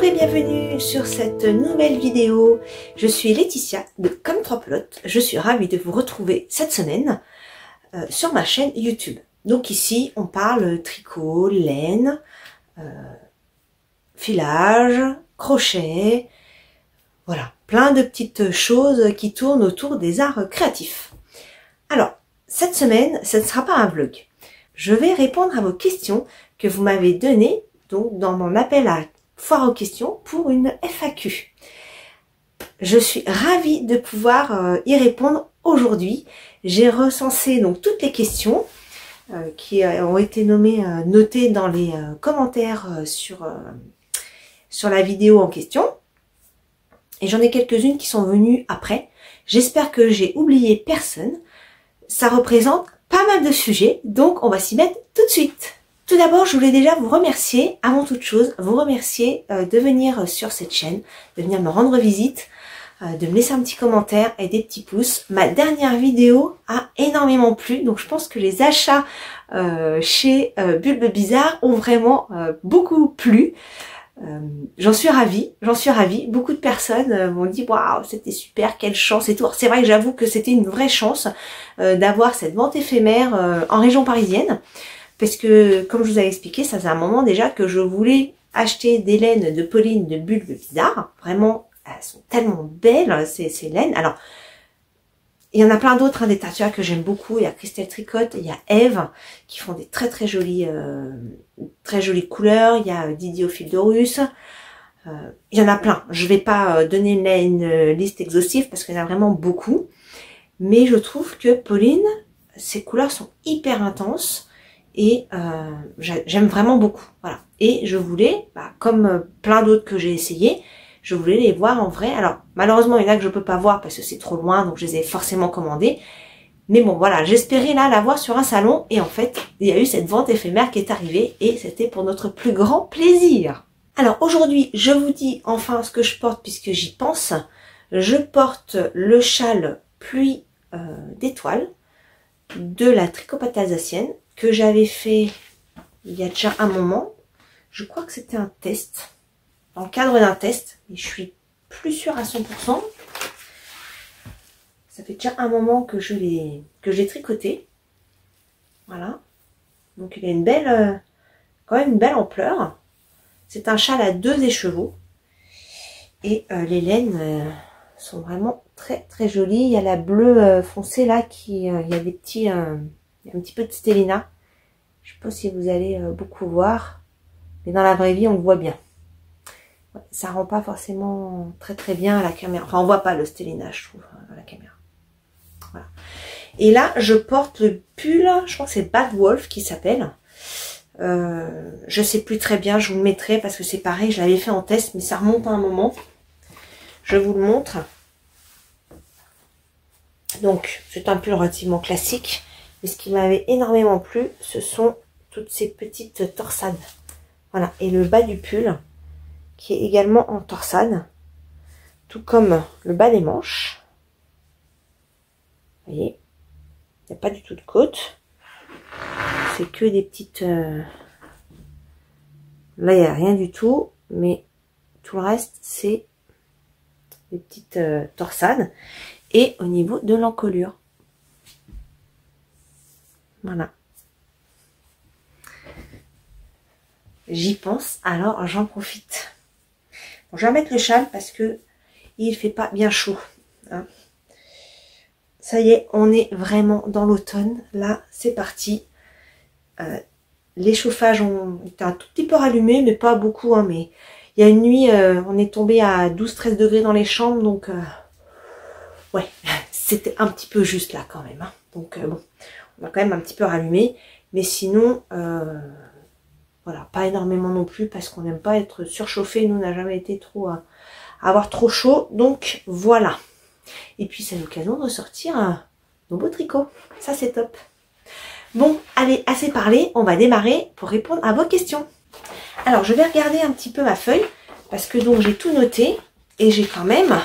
Bonjour et bienvenue sur cette nouvelle vidéo. Je suis Laetitia de Comme 3 Pelotes. Je suis ravie de vous retrouver cette semaine sur ma chaîne YouTube. Donc ici, on parle tricot, laine, filage, crochet, voilà, plein de petites choses qui tournent autour des arts créatifs. Alors, cette semaine, ce ne sera pas un vlog. Je vais répondre à vos questions que vous m'avez données donc dans mon appel à foire aux questions pour une FAQ. Je suis ravie de pouvoir y répondre aujourd'hui. J'ai recensé donc toutes les questions qui ont été notées dans les commentaires sur la vidéo en question. Et j'en ai quelques-unes qui sont venues après. J'espère que j'ai oublié personne. Ça représente pas mal de sujets, donc on va s'y mettre tout de suite. Tout d'abord, je voulais déjà vous remercier, avant toute chose, vous remercier de venir sur cette chaîne, de venir me rendre visite, de me laisser un petit commentaire et des petits pouces. Ma dernière vidéo a énormément plu, donc je pense que les achats chez Bulbe Bizarre ont vraiment beaucoup plu. J'en suis ravie. Beaucoup de personnes m'ont dit waouh, c'était super, quelle chance et tout. C'est vrai que j'avoue que c'était une vraie chance d'avoir cette vente éphémère en région parisienne. Parce que, comme je vous avais expliqué, ça faisait un moment déjà que je voulais acheter des laines de Pauline de Bulbe Bizarre. Vraiment, elles sont tellement belles, ces laines. Alors, il y en a plein d'autres, des tatouages que j'aime beaucoup. Il y a Christelle Tricotte, il y a Eve, qui font des très jolies couleurs. Il y a Didier au fil de russe. Il y en a plein. Je vais pas donner une liste exhaustive parce qu'il y en a vraiment beaucoup. Mais je trouve que Pauline, ses couleurs sont hyper intenses. Et j'aime vraiment beaucoup, voilà. Et je voulais, comme plein d'autres que j'ai essayé, je voulais les voir en vrai. Alors malheureusement il y en a que je peux pas voir parce que c'est trop loin, donc je les ai forcément commandés. Mais bon voilà, j'espérais là la voir sur un salon et en fait il y a eu cette vente éphémère qui est arrivée et c'était pour notre plus grand plaisir. Alors aujourd'hui je vous dis enfin ce que je porte puisque j'y pense. Je porte le châle pluie d'étoiles de la Tricopate alsacienne que j'avais fait il y a déjà un moment. Je crois que c'était un test, dans le cadre d'un test, mais je suis plus sûre à 100%. Ça fait déjà un moment que je l'ai tricoté. Voilà. Donc il a une belle, quand même une belle ampleur. C'est un châle à 2 écheveaux. Et les laines sont vraiment très jolies. Il y a la bleue foncée là qui, il y a des petits, il y a un petit peu de stellina. Je sais pas si vous allez beaucoup voir, mais dans la vraie vie on le voit bien. Ouais, ça rend pas forcément très bien à la caméra. Enfin on voit pas le stellina je trouve à la caméra. Voilà. Et là je porte le pull, je crois que c'est Bad Wolf qui s'appelle. Je sais plus très bien, je vous le mettrai parce que c'est pareil, je l'avais fait en test, mais ça remonte à un moment. Je vous le montre. Donc c'est un pull relativement classique. Et ce qui m'avait énormément plu, ce sont toutes ces petites torsades. Voilà, et le bas du pull, qui est également en torsade, tout comme le bas des manches. Vous voyez, il n'y a pas du tout de côte. C'est que des petites... Là, il n'y a rien du tout, mais tout le reste, c'est des petites torsades. Et au niveau de l'encolure. Voilà. J'y pense, alors j'en profite. Bon, je vais mettre le châle parce que il fait pas bien chaud. Hein. Ça y est, on est vraiment dans l'automne. Là, c'est parti. Les chauffages ont été un tout petit peu rallumés, mais pas beaucoup. Hein, mais il y a une nuit, on est tombé à 12-13 degrés dans les chambres. Donc, ouais, c'était un petit peu juste là quand même. Hein. Donc, bon. On va quand même un petit peu rallumer, mais sinon, voilà, pas énormément non plus parce qu'on n'aime pas être surchauffé. Nous, on n'a jamais été trop à avoir trop chaud, donc voilà. Et puis, c'est l'occasion de ressortir nos beaux tricots. Ça, c'est top. Bon, allez, assez parlé, on va démarrer pour répondre à vos questions. Alors, je vais regarder un petit peu ma feuille parce que donc j'ai tout noté et j'ai quand même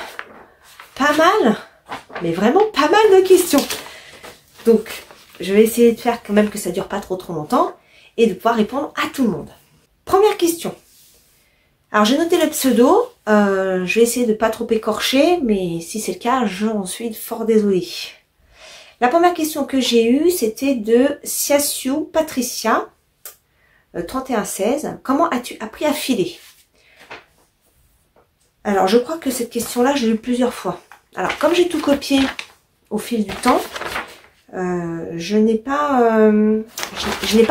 pas mal, mais vraiment pas mal de questions. Donc, je vais essayer de faire quand même que ça dure pas trop longtemps et de pouvoir répondre à tout le monde. Première question. Alors j'ai noté le pseudo, je vais essayer de pas trop écorcher, mais si c'est le cas, j'en suis fort désolée. La première question que j'ai eue, c'était de Siassiu Patricia, 3116. Comment as-tu appris à filer? Alors je crois que cette question-là, je l'ai eue plusieurs fois. Alors comme j'ai tout copié au fil du temps, je n'ai pas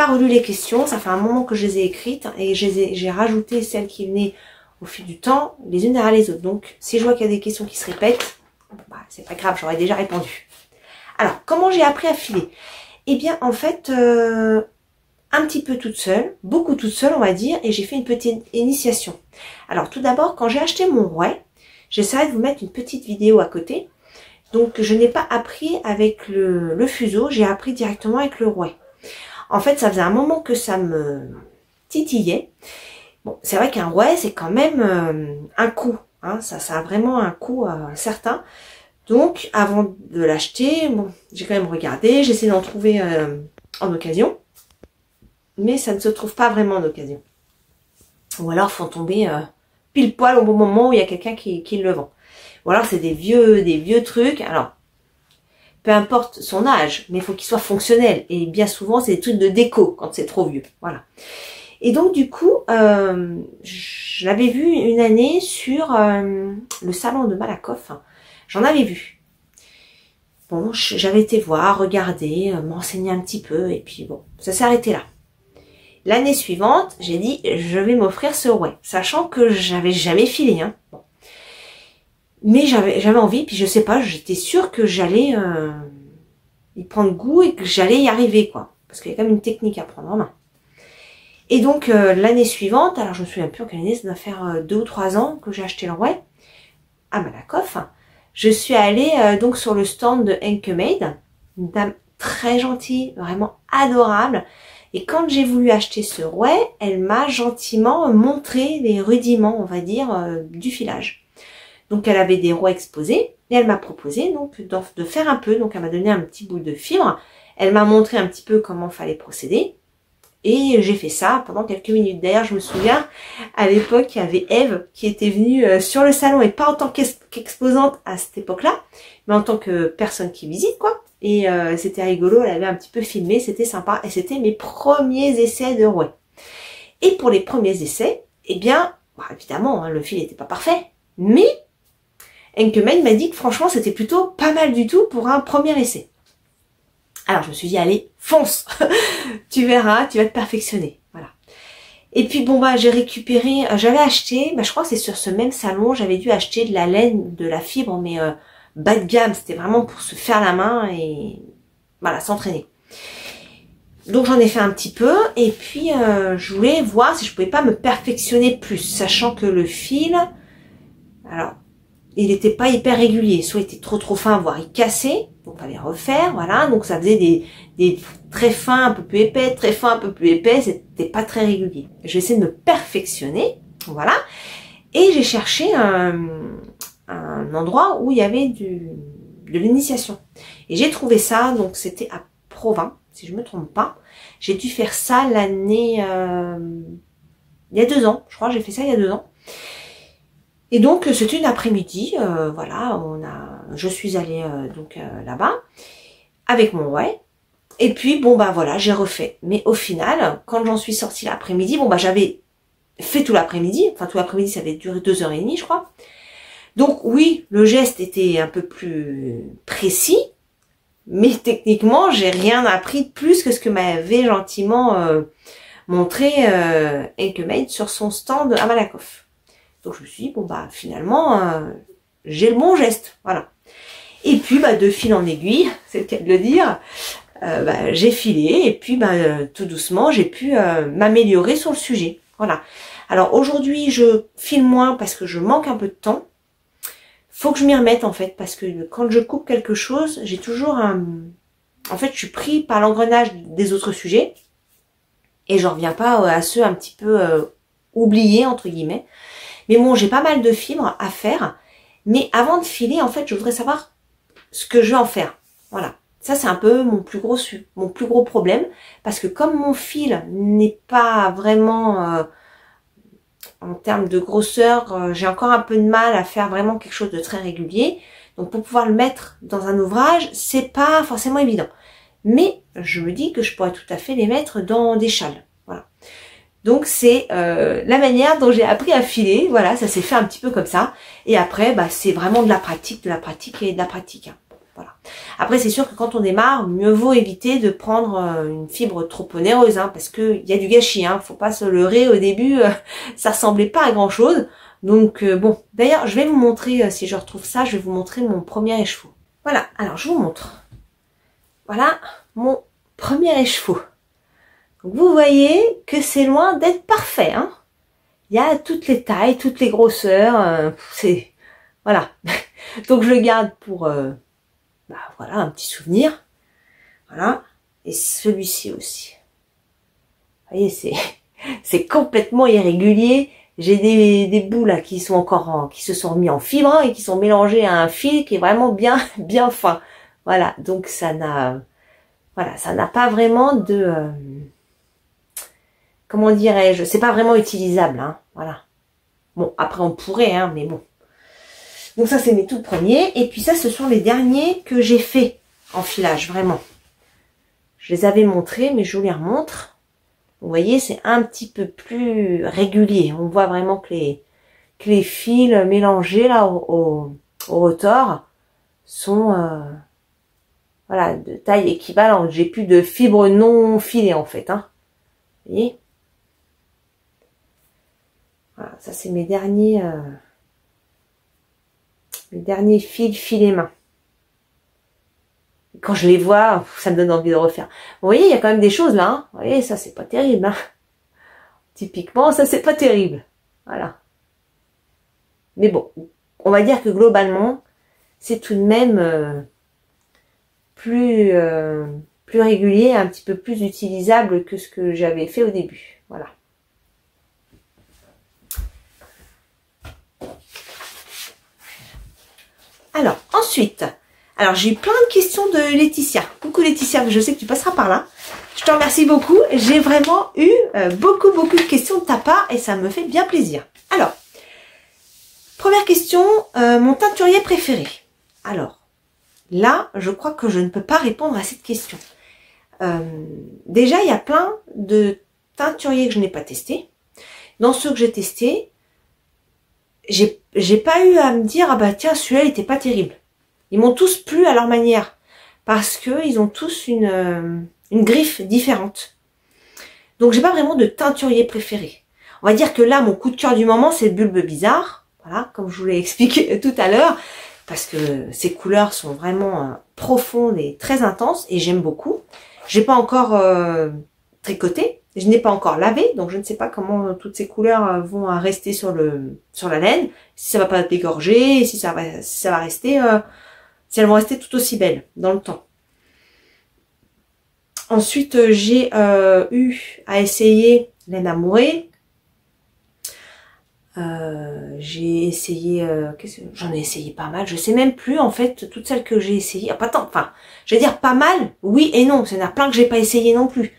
relu les questions. Ça fait un moment que je les ai écrites et j'ai rajouté celles qui venaient au fil du temps, les unes derrière les autres. Donc, si je vois qu'il y a des questions qui se répètent, bah, c'est pas grave, j'aurais déjà répondu. Alors, comment j'ai appris à filer? Eh bien, en fait, un petit peu toute seule, beaucoup toute seule, on va dire, et j'ai fait une petite initiation. Alors, tout d'abord, quand j'ai acheté mon rouet, j'essaierai de vous mettre une petite vidéo à côté. Donc, je n'ai pas appris avec le fuseau, j'ai appris directement avec le rouet. En fait, ça faisait un moment que ça me titillait. Bon, c'est vrai qu'un rouet, c'est quand même un coût. Hein, ça a vraiment un coût certain. Donc, avant de l'acheter, bon, j'ai quand même regardé, j'ai essayé d'en trouver en occasion. Mais ça ne se trouve pas vraiment en occasion. Ou alors, faut tomber pile poil au bon moment où il y a quelqu'un qui le vend. Ou alors c'est des vieux trucs. Alors, peu importe son âge, mais il faut qu'il soit fonctionnel. Et bien souvent, c'est des trucs de déco quand c'est trop vieux. Voilà. Et donc, du coup, je l'avais vu une année sur le salon de Malakoff. J'en avais vu. Bon, j'avais été voir, regarder, m'enseigner un petit peu. Et puis bon, ça s'est arrêté là. L'année suivante, j'ai dit, je vais m'offrir ce rouet. Sachant que j'avais jamais filé. Hein. Bon. Mais j'avais envie, puis je sais pas, j'étais sûre que j'allais y prendre goût et que j'allais y arriver, quoi. Parce qu'il y a quand même une technique à prendre en main. Et donc, l'année suivante, alors je me souviens plus en quelle année, ça doit faire 2 ou 3 ans que j'ai acheté le rouet à Malakoff. Je suis allée donc sur le stand de Henkemade, une dame très gentille, vraiment adorable. Et quand j'ai voulu acheter ce rouet, elle m'a gentiment montré les rudiments, on va dire, du filage. Donc, elle avait des rouets exposés et elle m'a proposé donc de faire un peu. Donc, elle m'a donné un petit bout de fibre. Elle m'a montré un petit peu comment fallait procéder. Et j'ai fait ça pendant quelques minutes. D'ailleurs, je me souviens, à l'époque, il y avait Eve qui était venue sur le salon, et pas en tant qu'exposante à cette époque-là, mais en tant que personne qui visite, quoi. Et c'était rigolo, elle avait un petit peu filmé, c'était sympa. Et c'était mes premiers essais de rouet. Et pour les premiers essais, eh bien, bah, évidemment, hein, le fil n'était pas parfait, mais Henkemade m'a dit que franchement, c'était plutôt pas mal du tout pour un premier essai. Alors, je me suis dit, allez, fonce. Tu verras, tu vas te perfectionner. Voilà. Et puis, bon, bah, j'ai récupéré, j'avais acheté, bah, je crois que c'est sur ce même salon, j'avais dû acheter de la laine, de la fibre, mais bas de gamme. C'était vraiment pour se faire la main et, voilà, s'entraîner. Donc, j'en ai fait un petit peu. Et puis, je voulais voir si je pouvais pas me perfectionner plus, sachant que le fil, alors, il n'était pas hyper régulier, soit il était trop fin, voire il cassait, donc il fallait refaire, voilà, donc ça faisait des très fins, un peu plus épais, très fins, un peu plus épais, c'était pas très régulier. Je vais essayer de me perfectionner, voilà, et j'ai cherché un endroit où il y avait de l'initiation. Et j'ai trouvé ça, donc c'était à Provins, si je me trompe pas. J'ai dû faire ça l'année, il y a 2 ans, je crois, j'ai fait ça il y a 2 ans. Et donc c'était une après-midi, voilà, je suis allée donc là-bas avec mon rouet. Et puis bon bah voilà, j'ai refait. Mais au final, quand j'en suis sortie l'après-midi, bon bah j'avais fait tout l'après-midi. Enfin tout l'après-midi, ça avait duré 2h30, je crois. Donc oui, le geste était un peu plus précis, mais techniquement, j'ai rien appris de plus que ce que m'avait gentiment montré Henkemade sur son stand à Malakoff. Donc je me suis dit, bon bah finalement, j'ai le bon geste, voilà. Et puis bah de fil en aiguille, c'est le cas de le dire, bah, j'ai filé et puis bah, tout doucement, j'ai pu m'améliorer sur le sujet, voilà. Alors aujourd'hui, je file moins parce que je manque un peu de temps. Faut que je m'y remette en fait, parce que quand je coupe quelque chose, j'ai toujours un... En fait, je suis pris par l'engrenage des autres sujets et je reviens pas à ceux un petit peu oubliés, entre guillemets. Mais bon, j'ai pas mal de fibres à faire. Mais avant de filer, en fait, je voudrais savoir ce que je vais en faire. Voilà. Ça, c'est un peu mon plus gros problème. Parce que comme mon fil n'est pas vraiment en termes de grosseur, j'ai encore un peu de mal à faire vraiment quelque chose de très régulier. Donc pour pouvoir le mettre dans un ouvrage, c'est pas forcément évident. Mais je me dis que je pourrais tout à fait les mettre dans des châles. Voilà. Donc c'est la manière dont j'ai appris à filer. Voilà, ça s'est fait un petit peu comme ça. Et après, bah, c'est vraiment de la pratique et de la pratique. Hein. Voilà. Après, c'est sûr que quand on démarre, mieux vaut éviter de prendre une fibre trop onéreuse, hein, parce que il y a du gâchis. Hein. Faut pas se leurrer au début. Ça ressemblait pas à grand chose. Donc bon. D'ailleurs, je vais vous montrer si je retrouve ça. Je vais vous montrer mon premier écheveau. Voilà. Alors je vous montre. Voilà mon premier écheveau. Donc vous voyez que c'est loin d'être parfait. Hein. Il y a toutes les tailles, toutes les grosseurs. C'est voilà. Donc je le garde pour voilà un petit souvenir. Voilà. Et celui-ci aussi. Vous voyez, c'est complètement irrégulier. J'ai des bouts là qui sont encore qui se sont remis en fibre hein, et qui sont mélangés à un fil qui est vraiment bien fin. Voilà. Donc ça n'a pas vraiment de comment dirais-je, c'est pas vraiment utilisable, hein, voilà. Bon, après on pourrait, hein, mais bon. Donc ça c'est mes tout premiers, et puis ça ce sont les derniers que j'ai fait en filage, vraiment. Je les avais montrés, mais je vous les remontre. Vous voyez, c'est un petit peu plus régulier. On voit vraiment que les fils mélangés là au rotor sont voilà, de taille équivalente. J'ai plus de fibres non filées en fait, hein. Vous voyez? Voilà, ça c'est mes derniers fils filés main. Quand je les vois, ça me donne envie de refaire. Vous voyez, il y a quand même des choses là. Hein. Vous voyez, ça c'est pas terrible. Hein. Typiquement, ça c'est pas terrible. Voilà. Mais bon, on va dire que globalement, c'est tout de même plus régulier, un petit peu plus utilisable que ce que j'avais fait au début. Voilà. Alors, ensuite, j'ai eu plein de questions de Laetitia. Coucou Laetitia, je sais que tu passeras par là. Je te remercie beaucoup. J'ai vraiment eu beaucoup de questions de ta part et ça me fait bien plaisir. Alors, première question, mon teinturier préféré. Alors, là, je crois que je ne peux pas répondre à cette question. Déjà, il y a plein de teinturiers que je n'ai pas testés. Dans ceux que j'ai testés, j'ai pas eu à me dire, ah bah tiens, celui-là, il était pas terrible. Ils m'ont tous plu à leur manière. Parce que ils ont tous une griffe différente. Donc, j'ai pas vraiment de teinturier préféré. On va dire que là, mon coup de cœur du moment, c'est le Bulbe Bizarre. Voilà, comme je vous l'ai expliqué tout à l'heure. Parce que ces couleurs sont vraiment profondes et très intenses. Et j'aime beaucoup. J'ai pas encore tricoté. Je n'ai pas encore lavé, donc je ne sais pas comment toutes ces couleurs vont rester sur la laine, si ça va pas dégorger, si ça va rester, si elles vont rester tout aussi belles dans le temps. Ensuite, j'ai eu à essayer laine amourée. J'ai essayé, j'en ai essayé pas mal. Je sais même plus en fait toutes celles que j'ai essayées. Pas tant, enfin, je vais dire pas mal, oui et non. Il y en a plein que j'ai pas essayé non plus.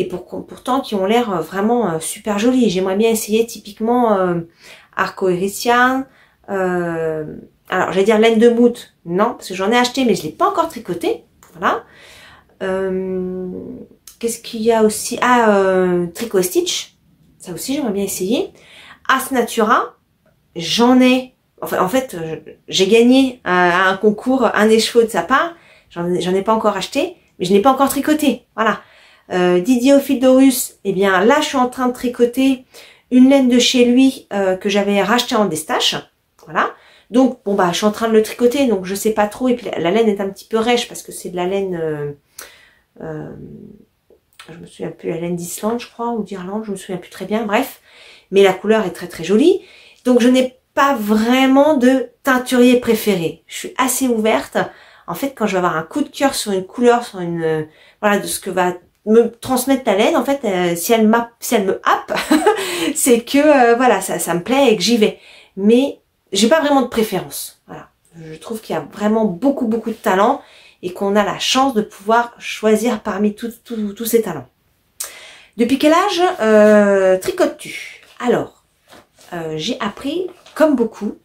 Et pourtant qui ont l'air vraiment super jolis. J'aimerais bien essayer typiquement Arco Héritian. Alors, j'allais dire laine de moute. Non, parce que j'en ai acheté, mais je l'ai pas encore tricoté. Voilà. Qu'est-ce qu'il y a aussi? Tricot Stitch. Ça aussi, j'aimerais bien essayer. As Natura. J'en ai... Enfin, en fait, j'ai gagné à un concours un écheveau de sa part. J'en ai pas encore acheté, mais je n'ai pas encore tricoté. Voilà. Didier Ophidorus, eh bien là je suis en train de tricoter une laine de chez lui que j'avais racheté en destache, voilà. Donc bon bah je suis en train de le tricoter, donc je sais pas trop, et puis la laine est un petit peu rêche parce que c'est de la laine, je me souviens plus, la laine d'Islande je crois, ou d'Irlande, je me souviens plus très bien, bref, mais la couleur est très jolie, donc je n'ai pas vraiment de teinturier préféré, je suis assez ouverte, en fait quand je vais avoir un coup de cœur sur une couleur, sur une, voilà, de ce que va me transmettre la laine, en fait, si elle me happe, c'est que voilà, ça me plaît et que j'y vais. Mais j'ai pas vraiment de préférence. Voilà, je trouve qu'il y a vraiment beaucoup de talents et qu'on a la chance de pouvoir choisir parmi tous ces talents. Depuis quel âge tricotes-tu? Alors, j'ai appris, comme beaucoup,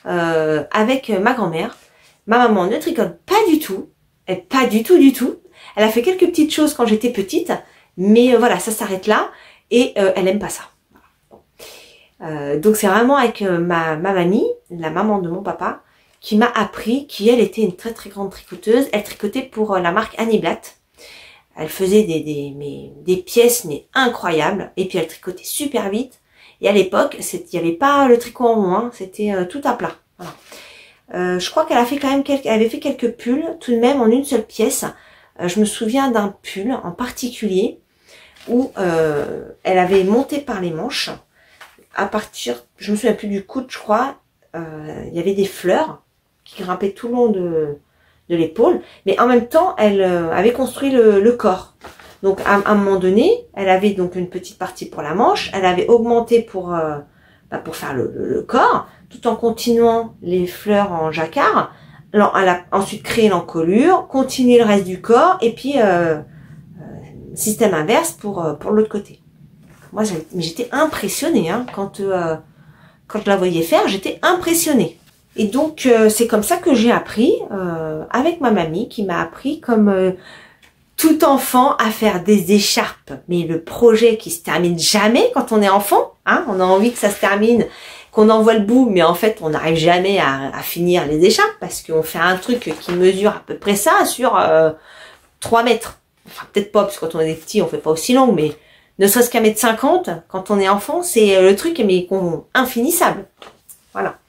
avec ma grand-mère. Ma maman ne tricote pas du tout, pas du tout du tout. Elle a fait quelques petites choses quand j'étais petite, mais voilà, ça s'arrête là, et elle aime pas ça. Donc c'est vraiment avec ma mamie, la maman de mon papa, qui m'a appris, qui elle était une très très grande tricoteuse. Elle tricotait pour la marque Annie Blatt. Elle faisait des pièces mais incroyables, et puis elle tricotait super vite. Et à l'époque, il n'y avait pas le tricot en rond, hein, c'était tout à plat. Voilà. Je crois qu'elle a fait quand même elle avait fait quelques pulls tout de même en une seule pièce. Je me souviens d'un pull en particulier où elle avait monté par les manches. À partir, je me souviens plus du coude, je crois, il y avait des fleurs qui grimpaient tout le long de l'épaule, mais en même temps, elle avait construit le corps. Donc, à un moment donné, elle avait donc une petite partie pour la manche, elle avait augmenté pour faire le corps, tout en continuant les fleurs en jacquard. Alors, elle a ensuite créé l'encolure, continué le reste du corps, et puis système inverse pour l'autre côté. Moi, j'étais impressionnée, hein, quand je la voyais faire, j'étais impressionnée. Et donc, c'est comme ça que j'ai appris, avec ma mamie, qui m'a appris comme tout enfant à faire des écharpes. Mais le projet qui se termine jamais quand on est enfant, hein, on a envie que ça se termine, qu'on en voit le bout, mais en fait, on n'arrive jamais à finir les écharpes, parce qu'on fait un truc qui mesure à peu près ça sur 3 mètres. Enfin, peut-être pas, parce que quand on est petit, on fait pas aussi long, mais ne serait-ce qu'à 1m50, quand on est enfant, c'est le truc mais infinissable. Voilà.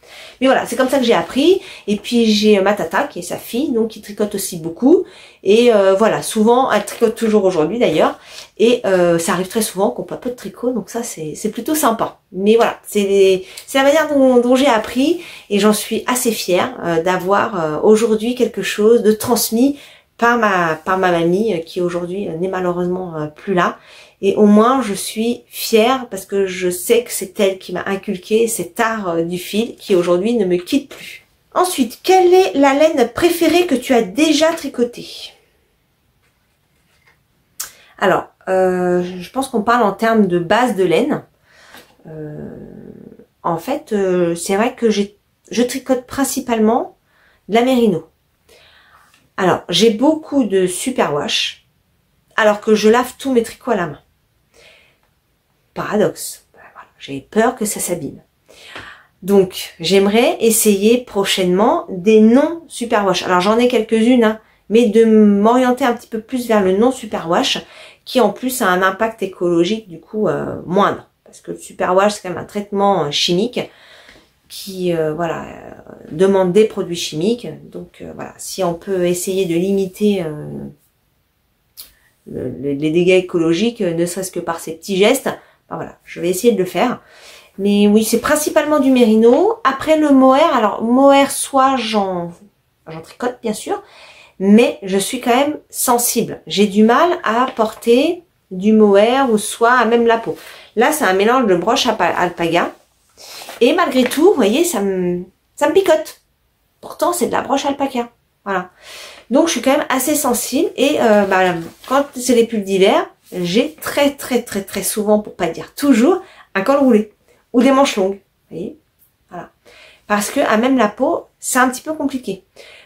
Mais voilà, c'est comme ça que j'ai appris. Et puis j'ai ma tata qui est sa fille, donc qui tricote aussi beaucoup. Et voilà, souvent, elle tricote toujours aujourd'hui d'ailleurs. Et ça arrive très souvent qu'on peut pas de tricot, donc ça c'est plutôt sympa. Mais voilà, c'est la manière dont j'ai appris, et j'en suis assez fière d'avoir aujourd'hui quelque chose de transmis par ma mamie, qui aujourd'hui n'est malheureusement plus là. Et au moins, je suis fière parce que je sais que c'est elle qui m'a inculqué cet art du fil qui aujourd'hui ne me quitte plus. Ensuite, quelle est la laine préférée que tu as déjà tricotée? Alors, je pense qu'on parle en termes de base de laine. En fait, c'est vrai que je tricote principalement de la mérino. Alors, j'ai beaucoup de superwash, alors que je lave tous mes tricots à la main. Paradoxe. Voilà, j'ai peur que ça s'abîme. Donc, j'aimerais essayer prochainement des non-superwash. Alors, j'en ai quelques-unes, hein, mais de m'orienter un petit peu plus vers le non-superwash, qui en plus a un impact écologique du coup moindre. Parce que le superwash, c'est quand même un traitement chimique qui voilà, demande des produits chimiques. Donc voilà, si on peut essayer de limiter les dégâts écologiques, ne serait-ce que par ces petits gestes, ben voilà, je vais essayer de le faire. Mais oui, c'est principalement du mérino. Après le mohair, alors mohair soie, j'en tricote bien sûr, mais je suis quand même sensible. J'ai du mal à porter du mohair ou soie à même la peau. Là, c'est un mélange de broche alpaga. Et malgré tout, vous voyez, ça me picote. Pourtant, c'est de la broche alpaca. Voilà. Donc, je suis quand même assez sensible. Et quand c'est les pulls d'hiver, j'ai très souvent, pour pas dire toujours, un col roulé. Ou des manches longues. Vous voyez, voilà. Parce que à même la peau, c'est un petit peu compliqué.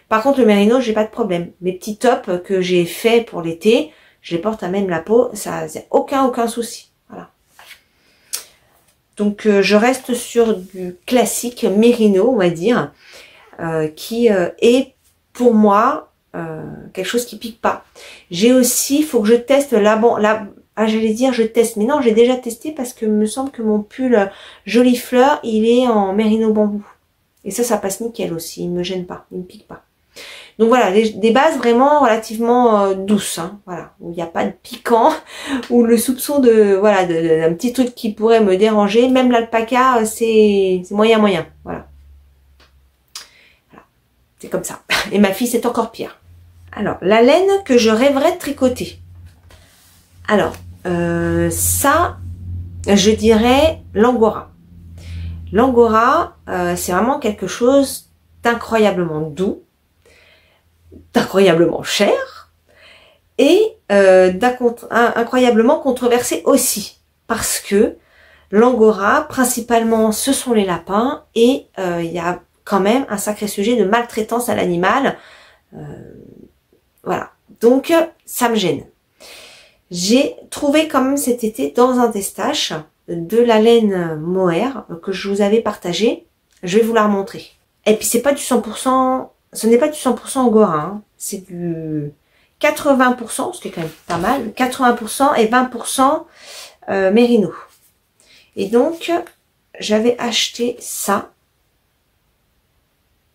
Par contre, le mérino, j'ai pas de problème. Mes petits tops que j'ai fait pour l'été, je les porte à même la peau. Ça, c'est aucun souci. Voilà. Donc je reste sur du classique mérino, on va dire, qui est pour moi quelque chose qui pique pas. J'ai aussi, faut que je teste j'allais dire je teste, mais non, j'ai déjà testé parce que il me semble que mon pull Jolie Fleur, il est en mérino bambou. Et ça passe nickel aussi, il me gêne pas, il me pique pas. Donc voilà, des bases vraiment relativement douces, hein, voilà, où il n'y a pas de piquant, ou le soupçon d'un petit truc qui pourrait me déranger. Même l'alpaca, c'est moyen, voilà. Voilà, c'est comme ça. Et ma fille, c'est encore pire. Alors, la laine que je rêverais de tricoter. Alors, ça, je dirais l'angora. L'angora, c'est vraiment quelque chose d'incroyablement doux, d'incroyablement cher et incroyablement controversé aussi, parce que l'angora, principalement ce sont les lapins, et il y a quand même un sacré sujet de maltraitance à l'animal. Voilà, donc ça me gêne. J'ai trouvé quand même cet été dans un testache de la laine mohair que je vous avais partagé. Je vais vous la remontrer. Et puis c'est pas du 100%, ce n'est pas du 100% angora, hein. C'est du 80%, ce qui est quand même pas mal, 80% et 20% mérino. Et donc j'avais acheté ça.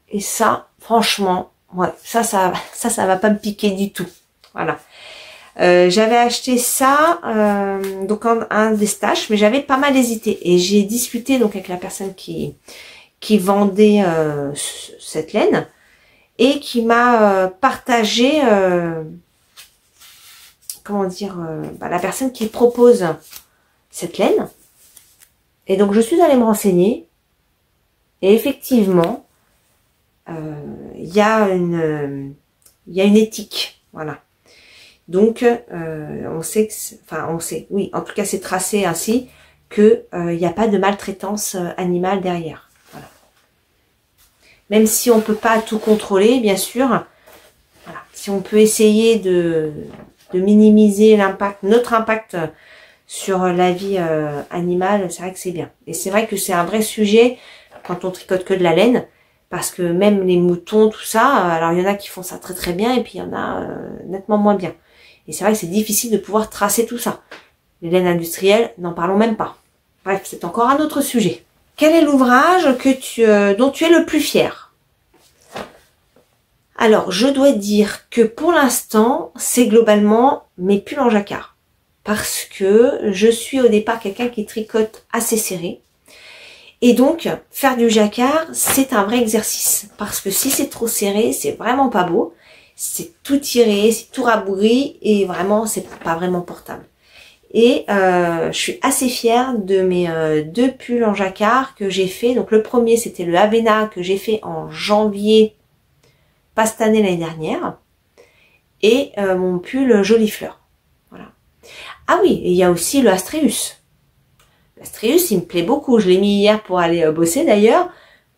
Et ça, franchement, ouais, ça va pas me piquer du tout. Voilà. J'avais acheté ça, donc un des stages, mais j'avais pas mal hésité. Et j'ai discuté donc avec la personne qui vendait cette laine et qui m'a partagé, comment dire, la personne qui propose cette laine. Et donc je suis allée me renseigner et effectivement, il y a une éthique, voilà. Donc on sait que, on sait, oui, en tout cas c'est tracé ainsi que il n'y a pas de maltraitance animale derrière. Voilà. Même si on peut pas tout contrôler, bien sûr, voilà. Si on peut essayer de minimiser l'impact, notre impact sur la vie animale, c'est vrai que c'est bien. Et c'est vrai que c'est un vrai sujet quand on tricote que de la laine. Parce que même les moutons, tout ça, alors il y en a qui font ça très très bien et puis il y en a nettement moins bien. Et c'est vrai que c'est difficile de pouvoir tracer tout ça. Les laines industrielles, n'en parlons même pas. Bref, c'est encore un autre sujet. Quel est l'ouvrage dont tu es le plus fier? Alors, je dois dire que pour l'instant, c'est globalement mes pulls en jacquard. Parce que je suis au départ quelqu'un qui tricote assez serré. Et donc, faire du jacquard, c'est un vrai exercice. Parce que si c'est trop serré, c'est vraiment pas beau. C'est tout tiré, c'est tout rabougri et vraiment, c'est pas vraiment portable. Et je suis assez fière de mes deux pulls en jacquard que j'ai fait. Donc le premier, c'était le Avena que j'ai fait en janvier, pas cette année, l'année dernière. Et mon pull Jolie Fleur. Voilà. Ah oui, et il y a aussi le Astreus. L'Astreus, il me plaît beaucoup. Je l'ai mis hier pour aller bosser d'ailleurs.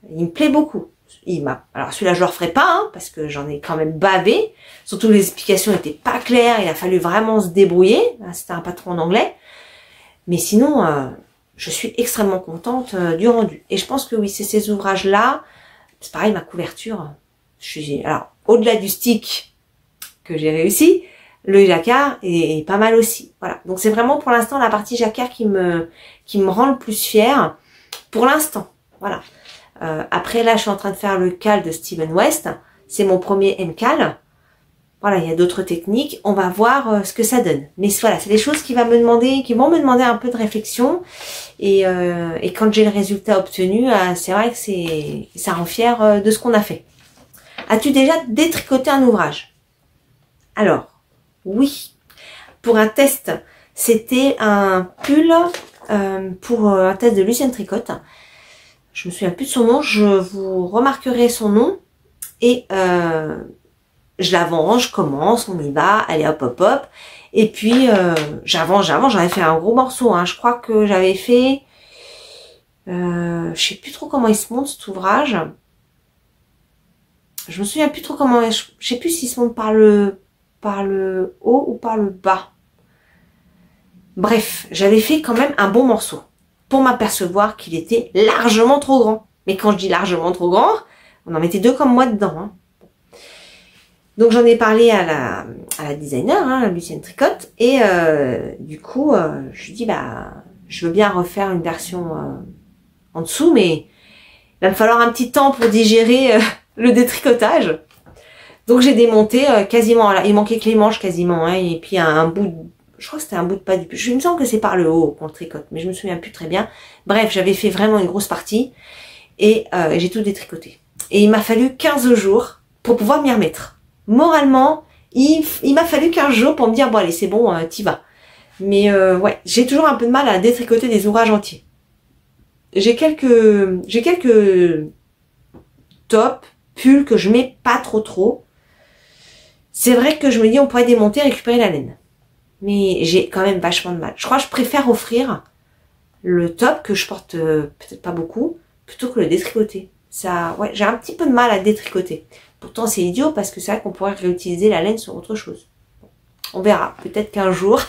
Il me plaît beaucoup. Alors celui-là, je le referai pas, hein, parce que j'en ai quand même bavé. Surtout les explications n'étaient pas claires. Il a fallu vraiment se débrouiller. C'était un patron en anglais. Mais sinon, je suis extrêmement contente du rendu. Et je pense que oui, c'est ces ouvrages-là. C'est pareil, ma couverture. Alors, au-delà du stick que j'ai réussi, le jacquard est pas mal aussi. Voilà. Donc c'est vraiment pour l'instant la partie jacquard qui me rend le plus fière. Pour l'instant. Voilà. Après là, je suis en train de faire le cal de Steven West. C'est mon premier M-cal. Voilà, il y a d'autres techniques. On va voir ce que ça donne. Mais voilà, c'est des choses qui vont me demander un peu de réflexion. Et quand j'ai le résultat obtenu, c'est vrai que ça rend fier de ce qu'on a fait. As-tu déjà détricoté un ouvrage? Alors, oui. Pour un test, c'était un pull pour un test de Lucienne Tricotte. Je me souviens plus de son nom, je vous remarquerai son nom. Et je l'avance, je commence, on y va, allez hop hop hop. Et puis j'avance, j'avais fait un gros morceau. Hein. Je crois que j'avais fait... je sais plus trop comment il se monte cet ouvrage. Je me souviens plus trop comment... Je sais plus s'il se monte par le haut ou par le bas. Bref, j'avais fait quand même un bon morceau. Pour m'apercevoir qu'il était largement trop grand. Mais quand je dis largement trop grand, on en mettait deux comme moi dedans. Hein. Donc j'en ai parlé à la designer, hein, Lucienne Tricotte, et du coup, je lui dis je veux bien refaire une version en dessous, mais il va me falloir un petit temps pour digérer le détricotage. Donc j'ai démonté quasiment, là, il manquait que les manches quasiment, hein, et puis un bout de... Je crois que c'était un bout de pas du pull. Il me semble que c'est par le haut qu'on le tricote, mais je me souviens plus très bien. Bref, j'avais fait vraiment une grosse partie et j'ai tout détricoté. Et il m'a fallu 15 jours pour pouvoir m'y remettre. Moralement, il m'a fallu 15 jours pour me dire, bon allez, c'est bon, t'y vas. Mais ouais, j'ai toujours un peu de mal à détricoter des ouvrages entiers. J'ai quelques tops, pulls que je mets pas trop. C'est vrai que je me dis, on pourrait démonter et récupérer la laine. Mais j'ai quand même vachement de mal. Je crois que je préfère offrir le top que je porte peut-être pas beaucoup, plutôt que le détricoter. Ça, ouais, j'ai un petit peu de mal à détricoter. Pourtant, c'est idiot parce que c'est vrai qu'on pourrait réutiliser la laine sur autre chose. On verra. Peut-être qu'un jour,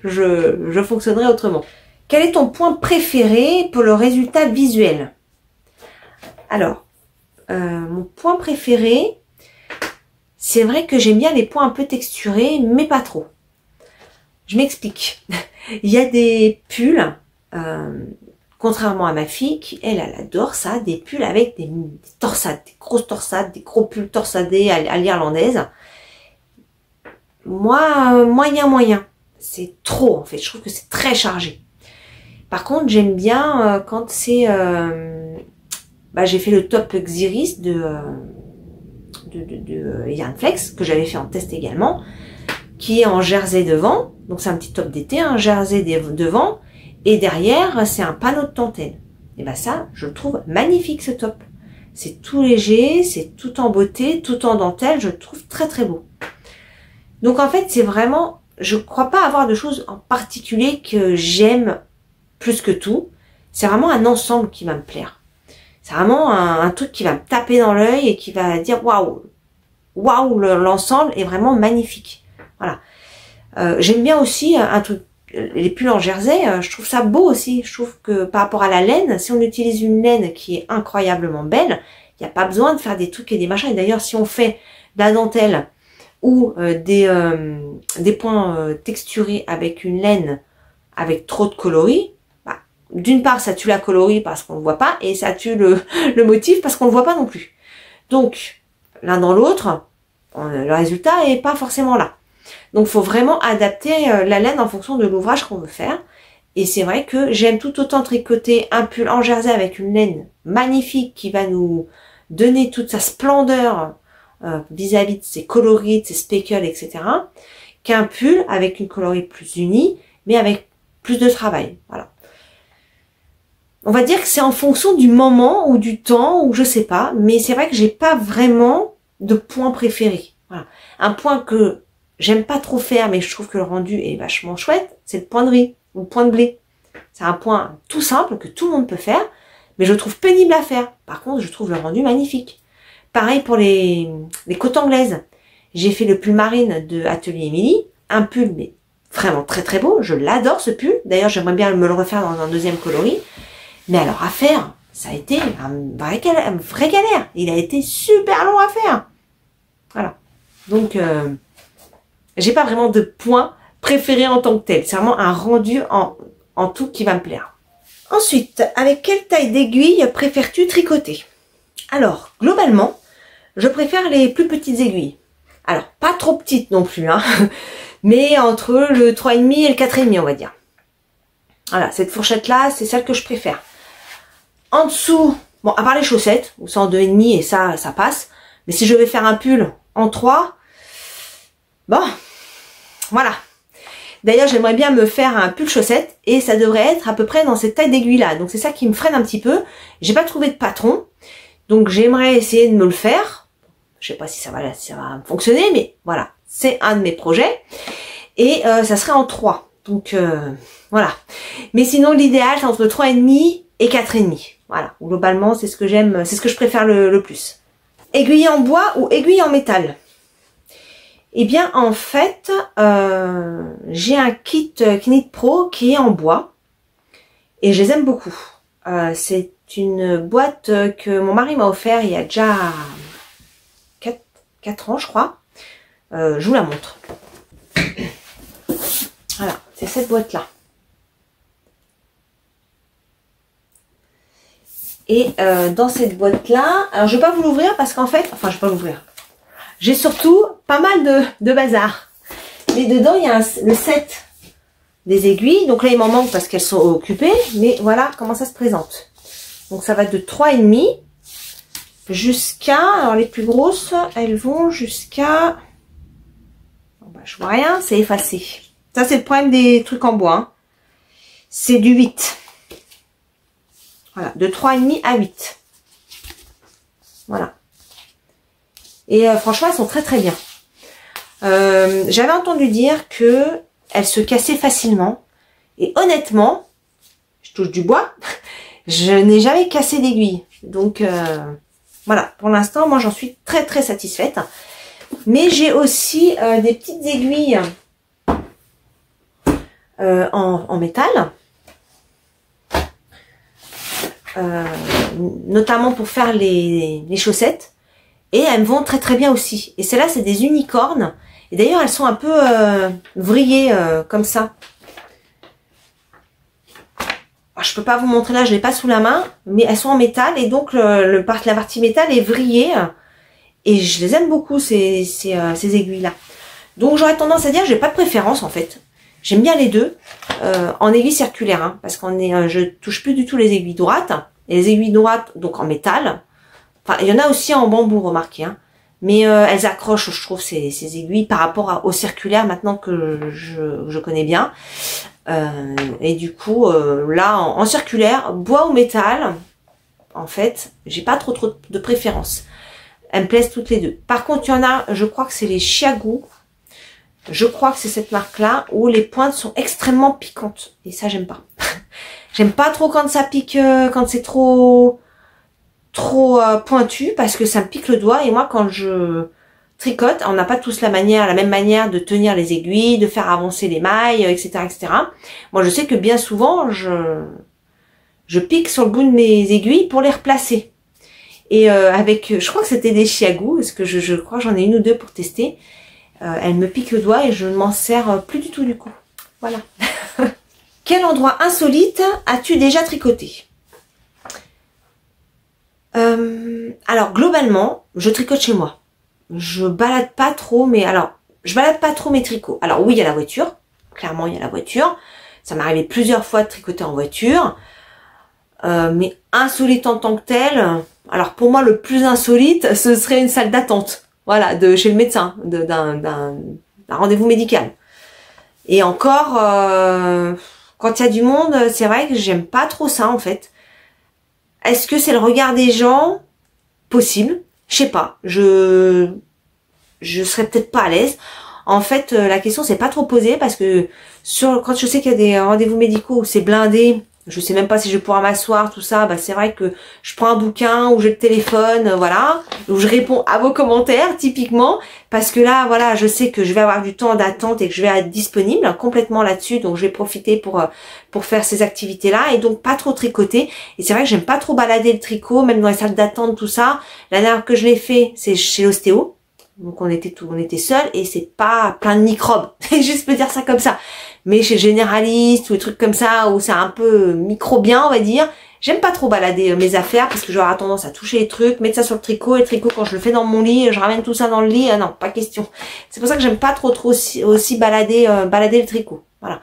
je fonctionnerai autrement. Quel est ton point préféré pour le résultat visuel? Alors, mon point préféré, c'est vrai que j'aime bien les points un peu texturés, mais pas trop. Je m'explique. Il y a des pulls, contrairement à ma fille, qui elle adore ça, des pulls avec des torsades, des grosses torsades, des gros pulls torsadés à l'irlandaise. Moi, moyen. C'est trop en fait, je trouve que c'est très chargé. Par contre, j'aime bien quand c'est... j'ai fait le top Xiris de Yarnflex, que j'avais fait en test également, qui est en jersey devant. Donc c'est un petit top d'été, un jersey devant. Et derrière, c'est un panneau de dentelle. Et ben ça, je le trouve magnifique ce top. C'est tout léger, c'est tout en beauté, tout en dentelle. Je le trouve très très beau. Donc en fait, c'est vraiment... Je crois pas avoir de choses en particulier que j'aime plus que tout. C'est vraiment un ensemble qui va me plaire. C'est vraiment un truc qui va me taper dans l'œil et qui va dire waouh, waouh, l'ensemble est vraiment magnifique. Voilà. J'aime bien aussi un truc, les pulls en jersey, je trouve ça beau aussi. Je trouve que par rapport à la laine, si on utilise une laine qui est incroyablement belle, il n'y a pas besoin de faire des trucs et des machins. Et d'ailleurs, si on fait de la dentelle ou des points texturés avec une laine avec trop de coloris, d'une part, ça tue la coloris parce qu'on ne le voit pas, et ça tue le motif parce qu'on ne le voit pas non plus. Donc, l'un dans l'autre, le résultat est pas forcément là. Donc, il faut vraiment adapter la laine en fonction de l'ouvrage qu'on veut faire. Et c'est vrai que j'aime tout autant tricoter un pull en jersey avec une laine magnifique qui va nous donner toute sa splendeur vis-à-vis de ses coloris, de ses speckles, etc. qu'un pull avec une coloris plus unie, mais avec plus de travail. Voilà. On va dire que c'est en fonction du moment ou du temps ou je sais pas, mais c'est vrai que j'ai pas vraiment de point préféré. Voilà. Un point que j'aime pas trop faire, mais je trouve que le rendu est vachement chouette, c'est le point de riz ou le point de blé. C'est un point tout simple que tout le monde peut faire, mais je le trouve pénible à faire. Par contre, je trouve le rendu magnifique. Pareil pour les côtes anglaises. J'ai fait le pull marine de Atelier Émilie, un pull mais vraiment très très beau. Je l'adore ce pull. D'ailleurs, j'aimerais bien me le refaire dans un deuxième coloris. Mais alors à faire, ça a été une vraie galère. Il a été super long à faire. Voilà. Donc, j'ai pas vraiment de point préféré en tant que tel. C'est vraiment un rendu en tout qui va me plaire. Ensuite, avec quelle taille d'aiguille préfères-tu tricoter? Alors, globalement, je préfère les plus petites aiguilles. Alors, pas trop petites non plus, hein, mais entre le 3,5 et le 4,5, on va dire. Voilà, cette fourchette-là, c'est celle que je préfère. En dessous, bon, à part les chaussettes, où c'est en 2,5 et ça passe. Mais si je vais faire un pull en 3, bon, voilà. D'ailleurs, j'aimerais bien me faire un pull chaussette et ça devrait être à peu près dans cette taille d'aiguille-là. Donc, c'est ça qui me freine un petit peu. J'ai pas trouvé de patron. Donc, j'aimerais essayer de me le faire. Je sais pas si ça va fonctionner, mais voilà. C'est un de mes projets. Et ça serait en 3. Donc, voilà. Mais sinon, l'idéal, c'est entre 3,5 et 4,5. Voilà. Globalement, c'est ce que j'aime, c'est ce que je préfère le plus. Aiguille en bois ou aiguille en métal? Eh bien, en fait, j'ai un kit Knit Pro qui est en bois. Et je les aime beaucoup. C'est une boîte que mon mari m'a offert il y a déjà 4 ans, je crois. Je vous la montre. Voilà, c'est cette boîte-là. Et dans cette boîte-là, alors je vais pas vous l'ouvrir parce qu'en fait, enfin je vais pas l'ouvrir. J'ai surtout pas mal de bazar. Mais dedans, il y a le set des aiguilles. Donc là, il m'en manque parce qu'elles sont occupées. Mais voilà comment ça se présente. Donc ça va de 3,5 jusqu'à... Alors les plus grosses, elles vont jusqu'à... Bon, bah, je vois rien, c'est effacé. Ça, c'est le problème des trucs en bois. Hein. C'est du 8. Voilà, de 3,5 à 8. Voilà. Et franchement, elles sont très très bien. J'avais entendu dire que elles se cassaient facilement. Et honnêtement, je touche du bois, je n'ai jamais cassé d'aiguille. Donc voilà, pour l'instant, moi j'en suis très très satisfaite. Mais j'ai aussi des petites aiguilles en métal. Notamment pour faire les chaussettes. Et elles me vont très très bien aussi. Et celles-là, c'est des unicornes. Et d'ailleurs, elles sont un peu vrillées comme ça. Alors, je peux pas vous montrer là, je l'ai pas sous la main. Mais elles sont en métal. Et donc, la partie métal est vrillée. Et je les aime beaucoup, ces aiguilles-là. Donc, j'aurais tendance à dire, j'ai pas de préférence en fait. J'aime bien les deux. En aiguille circulaire. Hein, parce je touche plus du tout les aiguilles droites. Et les aiguilles droites, donc en métal. Enfin, il y en a aussi en bambou, remarquez. Hein. Mais elles accrochent, je trouve, ces aiguilles par rapport au circulaire, maintenant que je connais bien. Et du coup, là, en circulaire, bois ou métal, en fait, j'ai pas trop de préférence. Elles me plaisent toutes les deux. Par contre, il y en a, je crois que c'est les Chiagou. Je crois que c'est cette marque-là, où les pointes sont extrêmement piquantes. Et ça, j'aime pas. J'aime pas trop quand ça pique, quand c'est trop pointu, parce que ça me pique le doigt. Et moi, quand je tricote, on n'a pas tous la même manière de tenir les aiguilles, de faire avancer les mailles, etc., etc. Moi, je sais que bien souvent, je pique sur le bout de mes aiguilles pour les replacer. Et je crois que c'était des Chiagou, parce que je crois que j'en ai une ou deux pour tester. Elle me pique le doigt et je ne m'en sers plus du tout du coup. Voilà. Quel endroit insolite as-tu déjà tricoté? Alors globalement, je tricote chez moi. Je balade pas trop, mais alors, je balade pas trop mes tricots. Alors oui, il y a la voiture. Clairement, il y a la voiture. Ça m'est arrivé plusieurs fois de tricoter en voiture. Mais insolite en tant que tel, alors pour moi le plus insolite, ce serait une salle d'attente. Voilà, chez le médecin, d'un rendez-vous médical. Et encore, quand il y a du monde, c'est vrai que j'aime pas trop ça en fait. Est-ce que c'est le regard des gens? Possible. Je sais pas. Je serais peut-être pas à l'aise. En fait, la question s'est pas trop posée parce que quand je sais qu'il y a des rendez-vous médicaux où c'est blindé, je sais même pas si je vais pouvoir m'asseoir, tout ça, bah c'est vrai que je prends un bouquin ou j'ai le téléphone, voilà, où je réponds à vos commentaires, typiquement, parce que là, voilà, je sais que je vais avoir du temps d'attente et que je vais être disponible complètement là-dessus, donc je vais profiter pour faire ces activités-là, et donc pas trop tricoter. Et c'est vrai que j'aime pas trop balader le tricot, même dans les salles d'attente, tout ça. La dernière que je l'ai fait, c'est chez l'ostéo. Donc on était seuls et c'est pas plein de microbes. Juste me dire ça comme ça. Mais chez le généraliste ou des trucs comme ça où c'est un peu microbien, on va dire, j'aime pas trop balader mes affaires parce que j'aurai tendance à toucher les trucs, mettre ça sur le tricot, et le tricot quand je le fais dans mon lit, je ramène tout ça dans le lit, non, pas question. C'est pour ça que j'aime pas trop aussi balader le tricot. Voilà.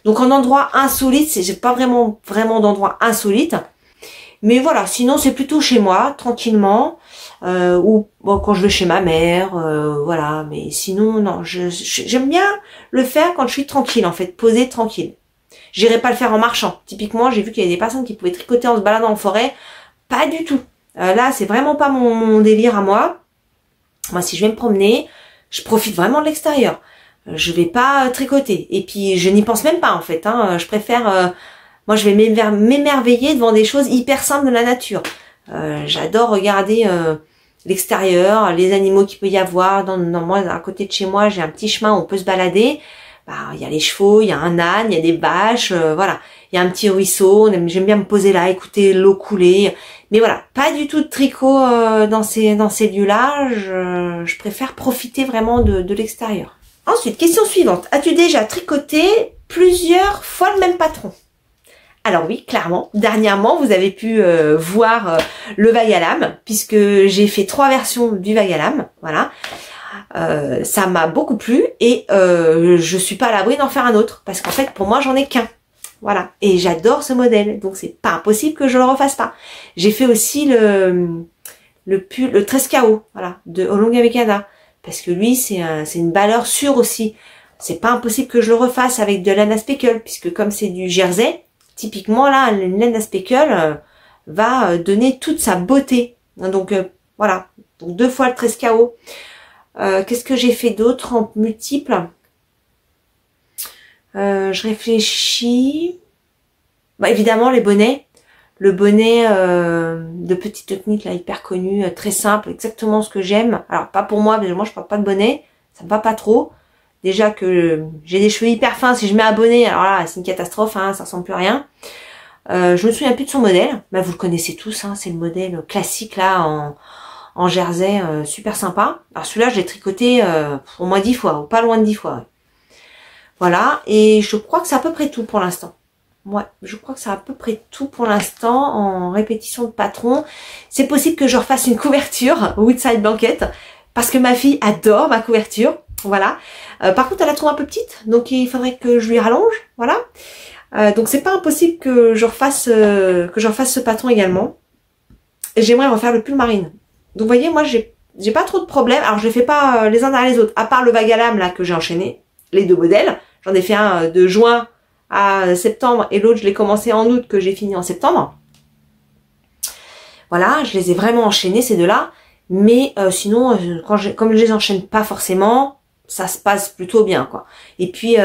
Donc en endroit insolite, j'ai pas vraiment d'endroit insolite. Mais voilà, sinon c'est plutôt chez moi, tranquillement. Ou bon, quand je vais chez ma mère, voilà, mais sinon non, j'aime bien le faire quand je suis tranquille en fait, posée tranquille. J'irai pas le faire en marchant. Typiquement, j'ai vu qu'il y a des personnes qui pouvaient tricoter en se baladant en forêt, pas du tout. Là, c'est vraiment pas mon délire à moi. Moi, si je vais me promener, je profite vraiment de l'extérieur. Je vais pas tricoter. Et puis, je n'y pense même pas en fait. Hein. Je préfère, moi, je vais m'émerveiller devant des choses hyper simples de la nature. J'adore regarder l'extérieur, les animaux qu'il peut y avoir. Moi, à côté de chez moi, j'ai un petit chemin où on peut se balader. Bah, il y a les chevaux, il y a un âne, il y a des vaches, voilà. Il y a un petit ruisseau. J'aime bien me poser là, écouter l'eau couler. Mais voilà, pas du tout de tricot dans ces lieux-là. Je préfère profiter vraiment de l'extérieur. Ensuite, question suivante. As-tu déjà tricoté plusieurs fois le même patron? Alors oui, clairement, dernièrement, vous avez pu voir le vague à lame, puisque j'ai fait 3 versions du vague à lame, voilà. Ça m'a beaucoup plu et je suis pas à l'abri d'en faire un autre, parce qu'en fait, pour moi, j'en ai qu'un. Voilà, et j'adore ce modèle, donc c'est pas impossible que je le refasse pas. J'ai fait aussi le 13 KO, voilà, de Olonga parce que lui, c'est une valeur sûre aussi. C'est pas impossible que je le refasse avec de laine à speckle, puisque comme c'est du jersey, typiquement là, une laine à speckle va donner toute sa beauté. Donc voilà, donc 2 fois le 13 KO. Qu'est-ce que j'ai fait d'autre en multiple? Je réfléchis. Bah évidemment les bonnets. Le bonnet de Petite Technique, là, hyper connu, très simple, exactement ce que j'aime. Alors, pas pour moi, mais moi, je porte pas de bonnet. Ça me va pas trop. Déjà que j'ai des cheveux hyper fins, si je mets un bonnet, alors là, c'est une catastrophe, hein, ça ressemble plus à rien. Je me souviens plus de son modèle. Bah, vous le connaissez tous, hein, c'est le modèle classique, là, en jersey, super sympa. Alors, celui-là, je l'ai tricoté au moins 10 fois, ou pas loin de 10 fois. Ouais. Voilà, et je crois que c'est à peu près tout pour l'instant. Ouais, je crois que c'est à peu près tout pour l'instant en répétition de patron. C'est possible que je refasse une couverture Woodside Blanket parce que ma fille adore ma couverture. Voilà. Par contre, elle la trouve un peu petite, donc il faudrait que je lui rallonge. Voilà. Donc c'est pas impossible que je refasse ce patron également. Et j'aimerais refaire le pull marine. Donc vous voyez, moi j'ai pas trop de problèmes. Alors je les fais pas les uns derrière les autres, à part le bag à lame là que j'ai enchaîné, les deux modèles. J'en ai fait un de juin à septembre et l'autre je l'ai commencé en août que j'ai fini en septembre. Voilà, je les ai vraiment enchaînés ces deux-là, mais sinon comme je les enchaîne pas forcément, ça se passe plutôt bien quoi. Et puis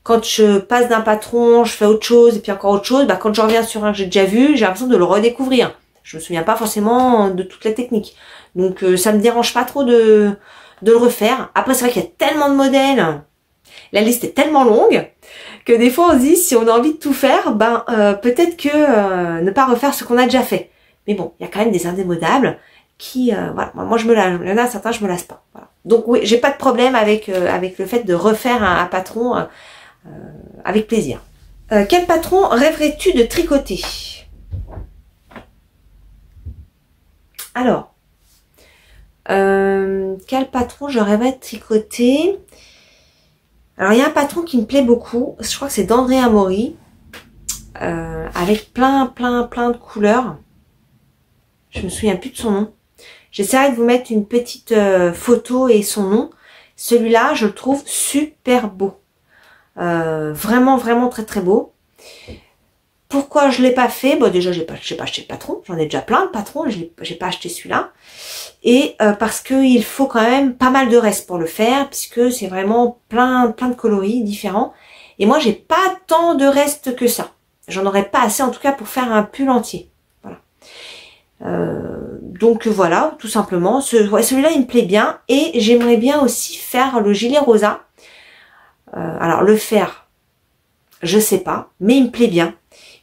quand je passe d'un patron, je fais autre chose et puis encore autre chose, bah quand je reviens sur un que j'ai déjà vu, j'ai l'impression de le redécouvrir. Je me souviens pas forcément de toute la technique. Donc ça me dérange pas trop de le refaire. Après c'est vrai qu'il y a tellement de modèles. La liste est tellement longue que des fois on se dit si on a envie de tout faire, ben peut-être que ne pas refaire ce qu'on a déjà fait. Mais bon, il y a quand même des indémodables qui, voilà, moi je me lasse, il y en a certains je me lasse pas. Voilà. Donc oui, j'ai pas de problème avec le fait de refaire un patron avec plaisir. Quel patron rêverais-tu de tricoter? Alors, quel patron je rêverais de tricoter? Alors, il y a un patron qui me plaît beaucoup. Je crois que c'est d'André Amaury. Avec plein de couleurs. Je me souviens plus de son nom. J'essaierai de vous mettre une petite photo et son nom. Celui-là, je le trouve super beau. Vraiment très beau. Pourquoi je l'ai pas fait? Bon, déjà, j'ai pas acheté de patron. J'en ai déjà plein de patrons. J'ai pas acheté celui-là. Et parce qu'il faut quand même pas mal de restes pour le faire, puisque c'est vraiment plein de coloris différents. Et moi, j'ai pas tant de restes que ça. J'en aurais pas assez, en tout cas, pour faire un pull entier. Voilà. Donc voilà, tout simplement. Celui-là, il me plaît bien. Et j'aimerais bien aussi faire le gilet rosa. Alors, le faire, je sais pas, mais il me plaît bien.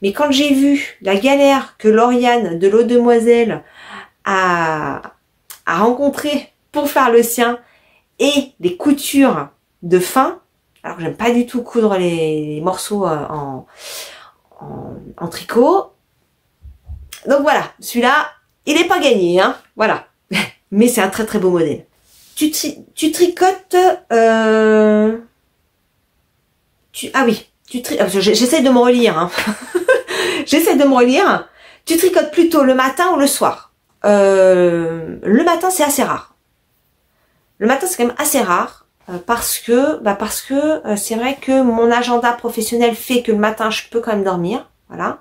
Mais quand j'ai vu la galère que Lauriane de l'Eau Demoiselle a rencontré pour faire le sien et les coutures de fin, alors que j'aime pas du tout coudre les morceaux en tricot. Donc voilà, celui-là, il n'est pas gagné, hein, voilà. Mais c'est un très beau modèle. Tu tricotes... Ah oui, j'essaie de me relire, hein. J'essaie de me relire. Tu tricotes plutôt le matin ou le soir? Le matin, c'est assez rare. Le matin, c'est quand même assez rare parce que c'est vrai que mon agenda professionnel fait que le matin, je peux quand même dormir. Voilà.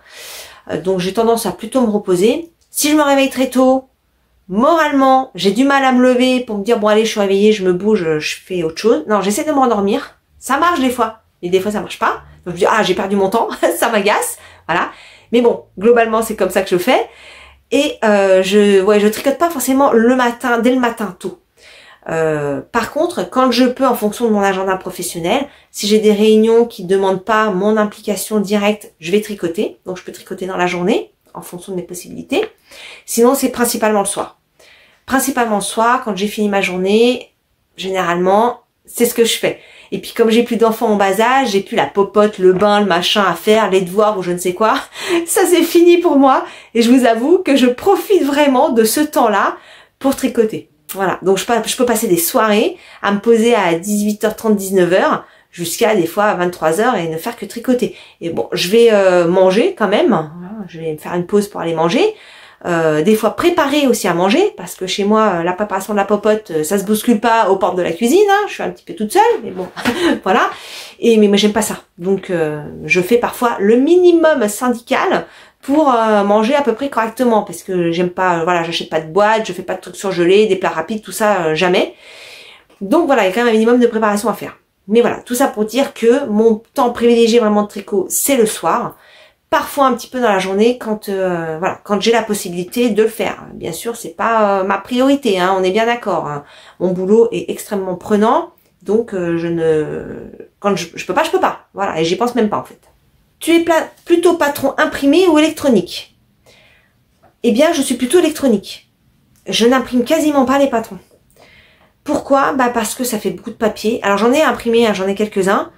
Donc, j'ai tendance à plutôt me reposer. Si je me réveille très tôt, moralement, j'ai du mal à me lever pour me dire, bon, allez, je suis réveillée, je me bouge, je fais autre chose. Non, j'essaie de me rendormir. Ça marche des fois. Et des fois, ça marche pas. Donc, je me dis, ah, j'ai perdu mon temps. Ça m'agace. Voilà. Mais bon, globalement, c'est comme ça que je fais. Et je tricote pas forcément le matin, dès le matin tôt. Par contre, quand je peux, en fonction de mon agenda professionnel, si j'ai des réunions qui demandent pas mon implication directe, je vais tricoter. Donc je peux tricoter dans la journée, en fonction de mes possibilités. Sinon, c'est principalement le soir. Principalement le soir, quand j'ai fini ma journée, généralement, c'est ce que je fais. Et puis comme j'ai plus d'enfants en bas âge, j'ai plus la popote, le bain, le machin à faire, les devoirs ou je ne sais quoi. Ça c'est fini pour moi. Et je vous avoue que je profite vraiment de ce temps-là pour tricoter. Voilà. Donc je peux passer des soirées à me poser à 18h30, 19h jusqu'à des fois à 23h et ne faire que tricoter. Et bon, je vais manger quand même. Je vais me faire une pause pour aller manger. Des fois préparer aussi à manger, parce que chez moi, la préparation de la popote, ça se bouscule pas aux portes de la cuisine, hein, je suis un petit peu toute seule, mais bon, voilà. Mais moi, j'aime pas ça. Donc, je fais parfois le minimum syndical pour manger à peu près correctement, parce que j'aime pas, voilà, j'achète pas de boîte, je fais pas de trucs surgelés, des plats rapides, tout ça, jamais. Donc voilà, il y a quand même un minimum de préparation à faire. Mais voilà, tout ça pour dire que mon temps privilégié vraiment de tricot, c'est le soir, parfois un petit peu dans la journée quand voilà, quand j'ai la possibilité de le faire. Bien sûr, c'est pas ma priorité, hein, on est bien d'accord. Hein. Mon boulot est extrêmement prenant, donc quand je peux pas. Voilà, et j'y pense même pas en fait. Tu es plutôt patron imprimé ou électronique? Eh bien, je suis plutôt électronique. Je n'imprime quasiment pas les patrons. Pourquoi? Bah parce que ça fait beaucoup de papier. Alors j'en ai imprimé, hein, j'en ai quelques-uns.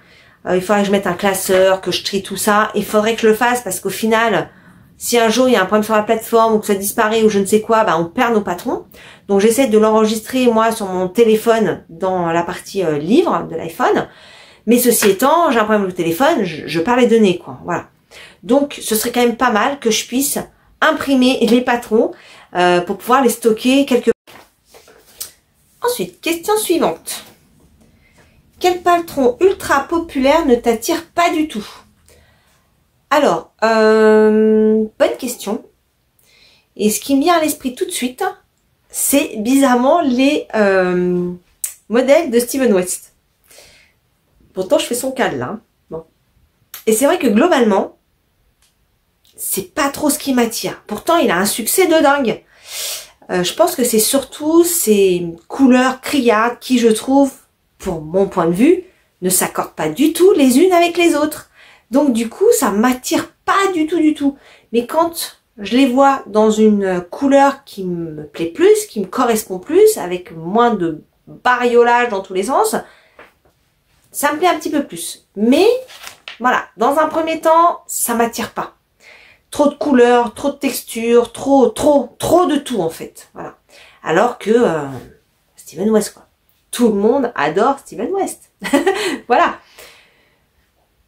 Il faudrait que je mette un classeur, que je trie tout ça. Il faudrait que je le fasse parce qu'au final, si un jour il y a un problème sur la plateforme ou que ça disparaît ou je ne sais quoi, bah on perd nos patrons. Donc j'essaie de l'enregistrer moi sur mon téléphone dans la partie livre de l'iPhone. Mais ceci étant, j'ai un problème avec le téléphone, je perds les données, quoi. Voilà. Donc ce serait quand même pas mal que je puisse imprimer les patrons pour pouvoir les stocker quelque part. Ensuite, question suivante. Quel patron ultra populaire ne t'attire pas du tout? Alors, bonne question. Et ce qui me vient à l'esprit tout de suite, c'est bizarrement les modèles de Steven West. Pourtant, je fais son cal là. Bon. Et c'est vrai que globalement, c'est pas trop ce qui m'attire. Pourtant, il a un succès de dingue. Je pense que c'est surtout ces couleurs criardes qui, je trouve, pour mon point de vue, ne s'accordent pas du tout les unes avec les autres. Donc du coup, ça m'attire pas du tout. Mais quand je les vois dans une couleur qui me plaît plus, qui me correspond plus, avec moins de bariolage dans tous les sens, ça me plaît un petit peu plus. Mais voilà, dans un premier temps, ça m'attire pas. Trop de couleurs, trop de textures, trop de tout en fait. Voilà. Alors que Steven West, quoi. Tout le monde adore Steven West. Voilà.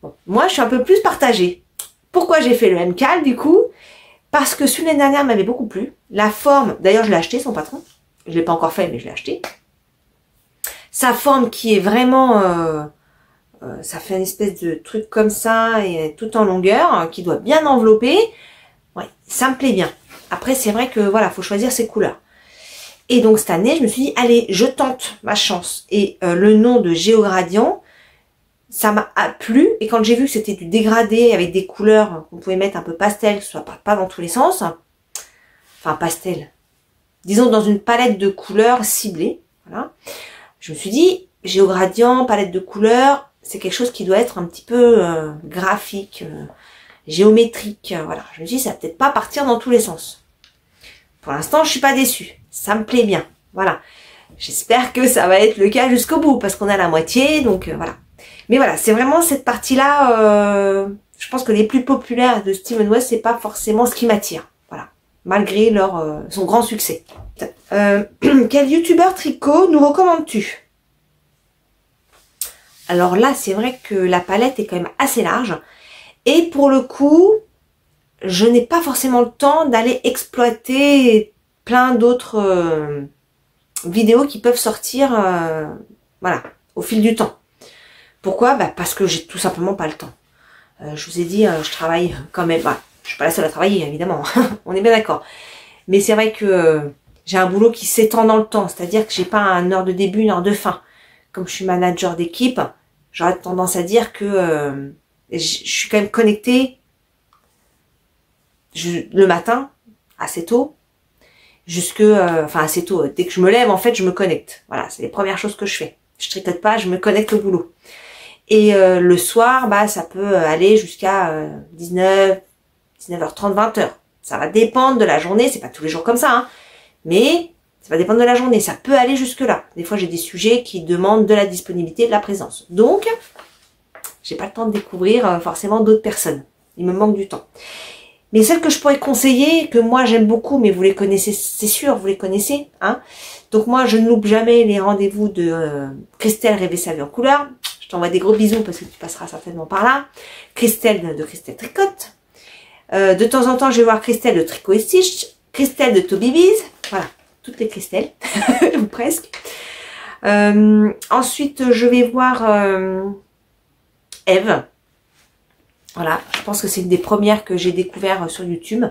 Bon, moi, je suis un peu plus partagée. Pourquoi j'ai fait le MCAL du coup? Parce que celui de l'année dernière m'avait beaucoup plu. La forme, d'ailleurs je l'ai acheté, son patron. Je ne l'ai pas encore fait, mais je l'ai acheté. Sa forme qui est vraiment... ça fait une espèce de truc comme ça, et tout en longueur, qui doit bien envelopper. Ouais, ça me plaît bien. Après, c'est vrai que voilà, faut choisir ses couleurs. Et donc cette année, je me suis dit, allez, je tente ma chance. Et le nom de Géogradient, ça m'a plu. Et quand j'ai vu que c'était du dégradé avec des couleurs qu'on pouvait mettre un peu pastel, que ce soit pas dans tous les sens, enfin pastel, disons dans une palette de couleurs ciblées, voilà. Je me suis dit, Géogradient, palette de couleurs, c'est quelque chose qui doit être un petit peu graphique, géométrique, voilà. Je me suis dit, ça va peut-être pas partir dans tous les sens. Pour l'instant, je suis pas déçue. Ça me plaît bien. Voilà. J'espère que ça va être le cas jusqu'au bout, parce qu'on a la moitié, donc voilà. Mais voilà, c'est vraiment cette partie-là, je pense que les plus populaires de Steven West, c'est pas forcément ce qui m'attire. Voilà. Malgré son grand succès. Quel youtubeur tricot nous recommandes-tu? Alors là, c'est vrai que la palette est quand même assez large. Et pour le coup, je n'ai pas forcément le temps d'aller exploiter plein d'autres vidéos qui peuvent sortir voilà, au fil du temps. Pourquoi? Bah parce que j'ai tout simplement pas le temps. Je vous ai dit, je travaille quand même. Bah, je suis pas la seule à travailler, évidemment. On est bien d'accord. Mais c'est vrai que j'ai un boulot qui s'étend dans le temps. C'est-à-dire que j'ai pas une heure de début, une heure de fin. Comme je suis manager d'équipe, j'aurais tendance à dire que je suis quand même connectée le matin, assez tôt, enfin assez tôt, dès que je me lève, en fait, je me connecte. Voilà, c'est les premières choses que je fais. Je tricote pas, je me connecte au boulot. Et le soir, bah, ça peut aller jusqu'à 19h30, 20h. Ça va dépendre de la journée, c'est pas tous les jours comme ça, hein. Mais ça va dépendre de la journée, ça peut aller jusque là. Des fois, j'ai des sujets qui demandent de la disponibilité, de la présence. Donc, j'ai pas le temps de découvrir forcément d'autres personnes. Il me manque du temps. Mais celles que je pourrais conseiller, que moi j'aime beaucoup, mais vous les connaissez, c'est sûr, vous les connaissez, hein. Donc moi, je ne loupe jamais les rendez-vous de Christelle Rêver sa vie en couleur. Je t'envoie des gros bisous parce que tu passeras certainement par là. Christelle de Christelle Tricote. De temps en temps, je vais voir Christelle de Tricot et Stitch. Christelle de Toby Biz. Voilà, toutes les Christelles, ou presque. Ensuite, je vais voir Eve. Voilà, je pense que c'est une des premières que j'ai découvert sur YouTube.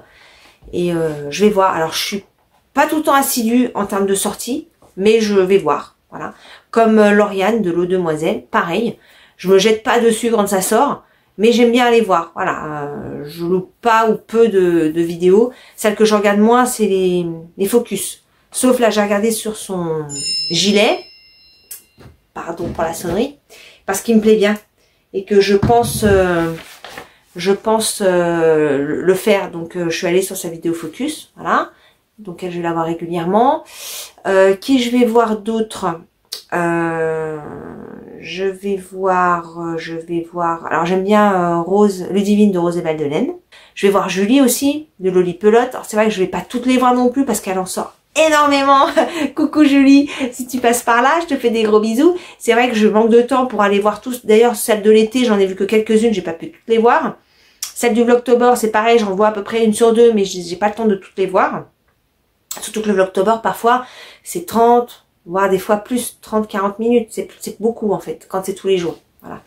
Et je vais voir. Alors, je suis pas tout le temps assidue en termes de sortie, mais je vais voir. Voilà. Comme Lauriane de l'eau demoiselle, pareil. Je me jette pas dessus quand ça sort. mais j'aime bien aller voir. Voilà, je loupe pas ou peu de vidéos. Celle que je regarde moins, c'est les focus. Sauf là, j'ai regardé sur son gilet. Pardon pour la sonnerie. Parce qu'il me plaît bien. Et que je pense le faire. Donc, je suis allée sur sa vidéo focus. Voilà. Donc, elle, je vais la voir régulièrement. Qui je vais voir d'autres? Je vais voir. Alors, j'aime bien Rose, Ludivine de Rose et Valdelaine. Je vais voir Julie aussi, de Loli Pelote. Alors, c'est vrai que je vais pas toutes les voir non plus parce qu'elle en sort énormément. Coucou Julie, si tu passes par là, je te fais des gros bisous. C'est vrai que je manque de temps pour aller voir tous. D'ailleurs, celle de l'été, j'en ai vu que quelques-unes, j'ai pas pu toutes les voir. Celle du Vlogtober, c'est pareil, j'en vois à peu près une sur deux, mais j'ai pas le temps de toutes les voir. Surtout que le Vlogtober, parfois, c'est 30, voire des fois plus, 30-40 minutes. C'est beaucoup, en fait, quand c'est tous les jours. Voilà.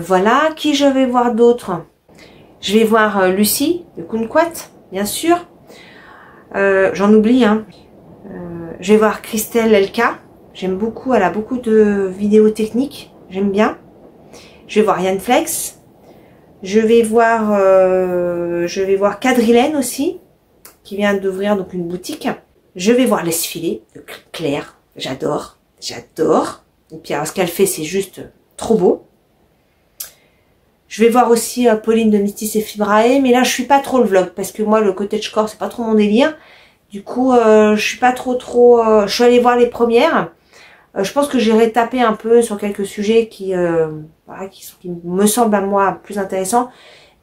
Voilà. Qui je vais voir d'autres? Je vais voir Lucie, de Kumquat, bien sûr. J'en oublie, hein. Je vais voir Christelle Elka. J'aime beaucoup, elle a beaucoup de vidéos techniques. J'aime bien. Je vais voir Yann Flex. Je vais voir Cadrilène aussi, qui vient d'ouvrir donc une boutique. Je vais voir Lesfilé de Claire. J'adore. J'adore. Et puis alors, ce qu'elle fait, c'est juste trop beau. Je vais voir aussi Pauline de Mystis et Fibrae, mais là je suis pas trop le vlog parce que moi le cottagecore c'est pas trop mon délire. Du coup je suis pas trop je suis allée voir les premières. Je pense que j'irai taper un peu sur quelques sujets voilà, qui me semblent à moi plus intéressants.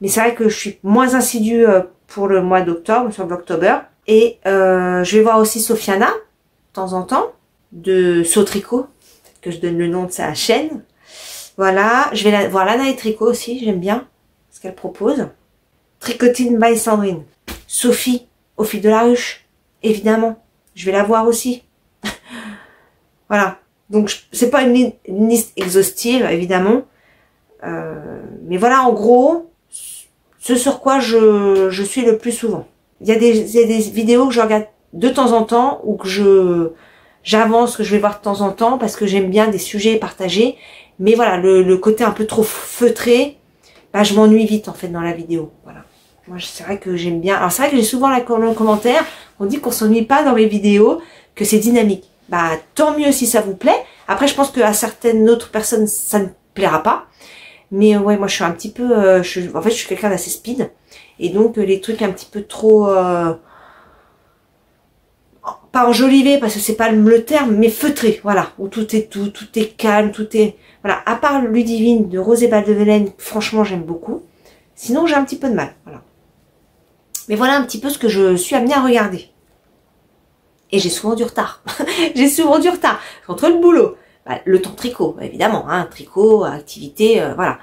Mais c'est vrai que je suis moins assidue pour le mois d'octobre, sur Vlogtober. Et je vais voir aussi Sofiana de temps en temps de Sautricot, peut-être que je donne le nom de sa chaîne. Voilà, je vais voir Lana et Tricot aussi, j'aime bien ce qu'elle propose. Tricotine by Sandrine. Sophie, au fil de la ruche, évidemment. Je vais la voir aussi. Voilà, donc c'est pas une liste exhaustive, évidemment. Mais voilà, en gros, ce sur quoi je suis le plus souvent. Il y a des vidéos que je regarde de temps en temps, ou que j'avance, que je vais voir de temps en temps, parce que j'aime bien des sujets partagés. Mais voilà, le côté un peu trop feutré, bah, je m'ennuie vite en fait dans la vidéo. Voilà. Moi, c'est vrai que j'aime bien. Alors c'est vrai que j'ai souvent le commentaire, on dit qu'on s'ennuie pas dans mes vidéos, que c'est dynamique. Bah tant mieux si ça vous plaît. Après, je pense qu'à certaines autres personnes, ça ne plaira pas. Mais ouais, moi je suis un petit peu, en fait, je suis quelqu'un d'assez speed. Et donc les trucs un petit peu trop, pas enjolivé parce que c'est pas le terme, mais feutré, voilà, où tout est calme, tout est, voilà, à part Ludivine de Rose et Valdelaine, franchement j'aime beaucoup, sinon j'ai un petit peu de mal, voilà. Mais voilà un petit peu ce que je suis amenée à regarder. Et j'ai souvent du retard, j'ai souvent du retard, entre le boulot, bah, le temps de tricot, évidemment, hein, tricot, activité, voilà,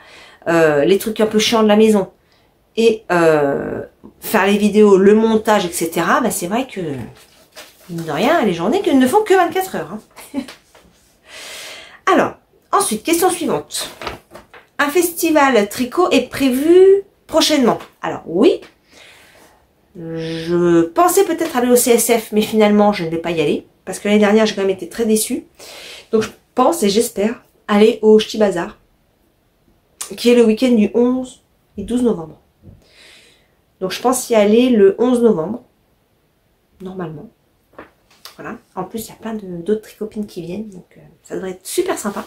les trucs un peu chiants de la maison, et faire les vidéos, le montage, etc., bah, c'est vrai que mine de rien, les journées ne font que 24 heures. Hein. Alors, ensuite, question suivante. Un festival tricot est prévu prochainement. Alors, oui. Je pensais peut-être aller au CSF, mais finalement, je ne vais pas y aller. Parce que l'année dernière, j'ai quand même été très déçue. Donc, je pense et j'espère aller au Ch'ti Bazar, qui est le week-end du 11 et 12 novembre. Donc, je pense y aller le 11 novembre, normalement. Voilà. En plus, il y a plein d'autres tricopines qui viennent, donc ça devrait être super sympa.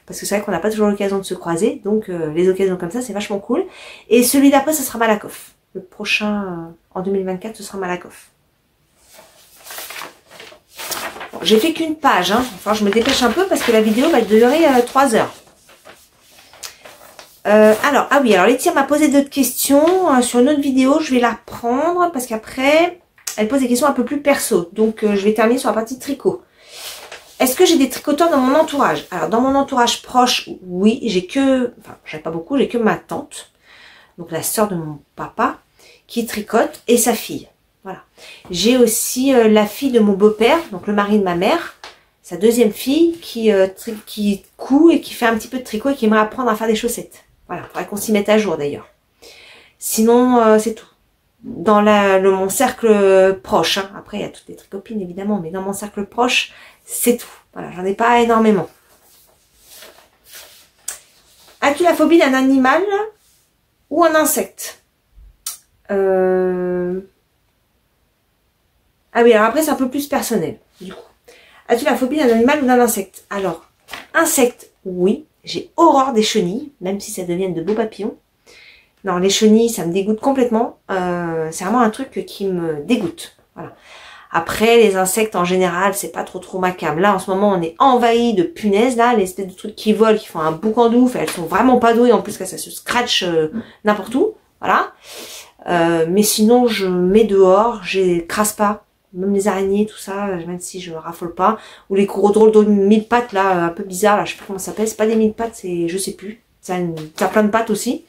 Parce que c'est vrai qu'on n'a pas toujours l'occasion de se croiser, donc les occasions comme ça, c'est vachement cool. Et celui d'après, ce sera Malakoff. Le prochain, en 2024, ce sera Malakoff. Bon, j'ai fait qu'une page, hein. Enfin, je me dépêche un peu parce que la vidéo va durer 3 heures. Alors, ah oui, alors Laetitia m'a posé d'autres questions sur une autre vidéo, je vais la reprendre parce qu'après... Elle pose des questions un peu plus perso. Donc, je vais terminer sur la partie tricot. Est-ce que j'ai des tricoteurs dans mon entourage? Alors, dans mon entourage proche, oui. Enfin, j'en ai pas beaucoup. J'ai que ma tante. Donc, la sœur de mon papa qui tricote et sa fille. Voilà. J'ai aussi la fille de mon beau-père, donc le mari de ma mère. Sa deuxième fille qui coud et qui fait un petit peu de tricot et qui aimerait apprendre à faire des chaussettes. Voilà. Faudrait qu'on s'y mette à jour d'ailleurs. Sinon, c'est tout. Dans mon cercle proche, hein. Après il y a toutes les tricopines évidemment, mais dans mon cercle proche, c'est tout. Voilà, j'en ai pas énormément. As-tu la phobie d'un animal ou un insecte? Ah oui, alors après c'est un peu plus personnel, du coup. As-tu la phobie d'un animal ou d'un insecte? Alors, insecte, oui. J'ai horreur des chenilles, même si ça devienne de beaux papillons. Non, les chenilles, ça me dégoûte complètement. C'est vraiment un truc qui me dégoûte. Voilà. Après, les insectes en général, c'est pas trop ma came. Là, en ce moment, on est envahi de punaises, là, les espèces de trucs qui volent, qui font un boucan de ouf. Elles sont vraiment pas douées, en plus que ça se scratch n'importe où. Voilà. Mais sinon, je mets dehors, j'écrase pas. Même les araignées, tout ça, même si je raffole pas. Ou les gros drôles de mille pattes, là, un peu bizarres, là, je sais plus comment ça s'appelle. C'est pas des mille pattes, c'est, je sais plus. Ça a plein de pattes aussi.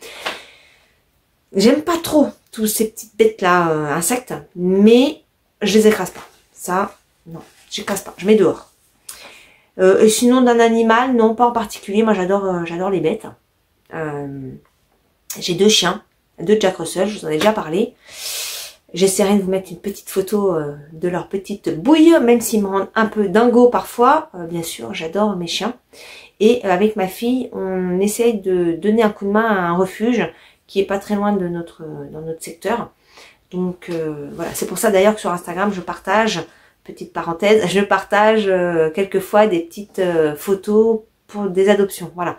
J'aime pas trop tous ces petites bêtes-là, insectes, mais je les écrase pas. Ça, non, j'écrase pas. Je mets dehors. Et sinon, d'un animal, non, pas en particulier. Moi, j'adore les bêtes. J'ai 2 chiens, 2 Jack Russell, je vous en ai déjà parlé. J'essaierai de vous mettre une petite photo de leur petite bouille, même s'ils me rendent un peu dingo parfois. Bien sûr, j'adore mes chiens. Et avec ma fille, on essaye de donner un coup de main à un refuge qui est pas très loin de dans notre secteur. Donc voilà, c'est pour ça d'ailleurs que sur Instagram, je partage, petite parenthèse, je partage quelquefois des petites photos pour des adoptions. Voilà.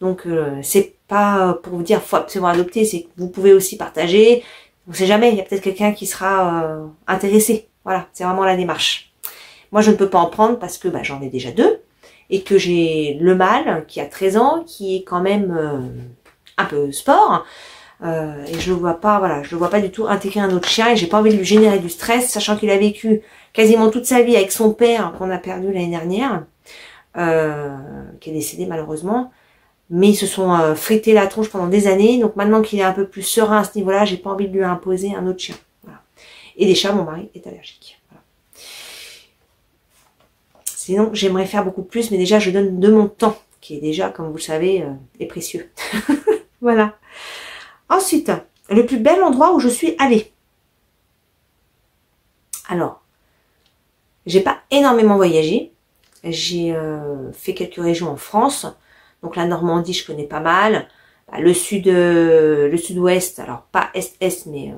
Donc c'est pas pour vous dire faut absolument adopter, c'est que vous pouvez aussi partager. On sait jamais, il y a peut-être quelqu'un qui sera intéressé. Voilà, c'est vraiment la démarche. Moi, je ne peux pas en prendre parce que j'en ai déjà 2 et que j'ai le mâle qui a 13 ans, qui est quand même un peu sport. Et je le vois pas, voilà, je le vois pas du tout intégrer un autre chien et j'ai pas envie de lui générer du stress, sachant qu'il a vécu quasiment toute sa vie avec son père qu'on a perdu l'année dernière, qui est décédé malheureusement. Mais ils se sont frités la tronche pendant des années. Donc maintenant qu'il est un peu plus serein à ce niveau-là, j'ai pas envie de lui imposer un autre chien. Voilà. Et des chats, mon mari est allergique. Voilà. Sinon, j'aimerais faire beaucoup plus, mais déjà, je donne de mon temps, qui est déjà, comme vous le savez, est précieux. Voilà. Ensuite, le plus bel endroit où je suis allée. Alors, j'ai pas énormément voyagé. J'ai fait quelques régions en France. Donc la Normandie, je connais pas mal. Le sud-ouest, alors pas est-est, mais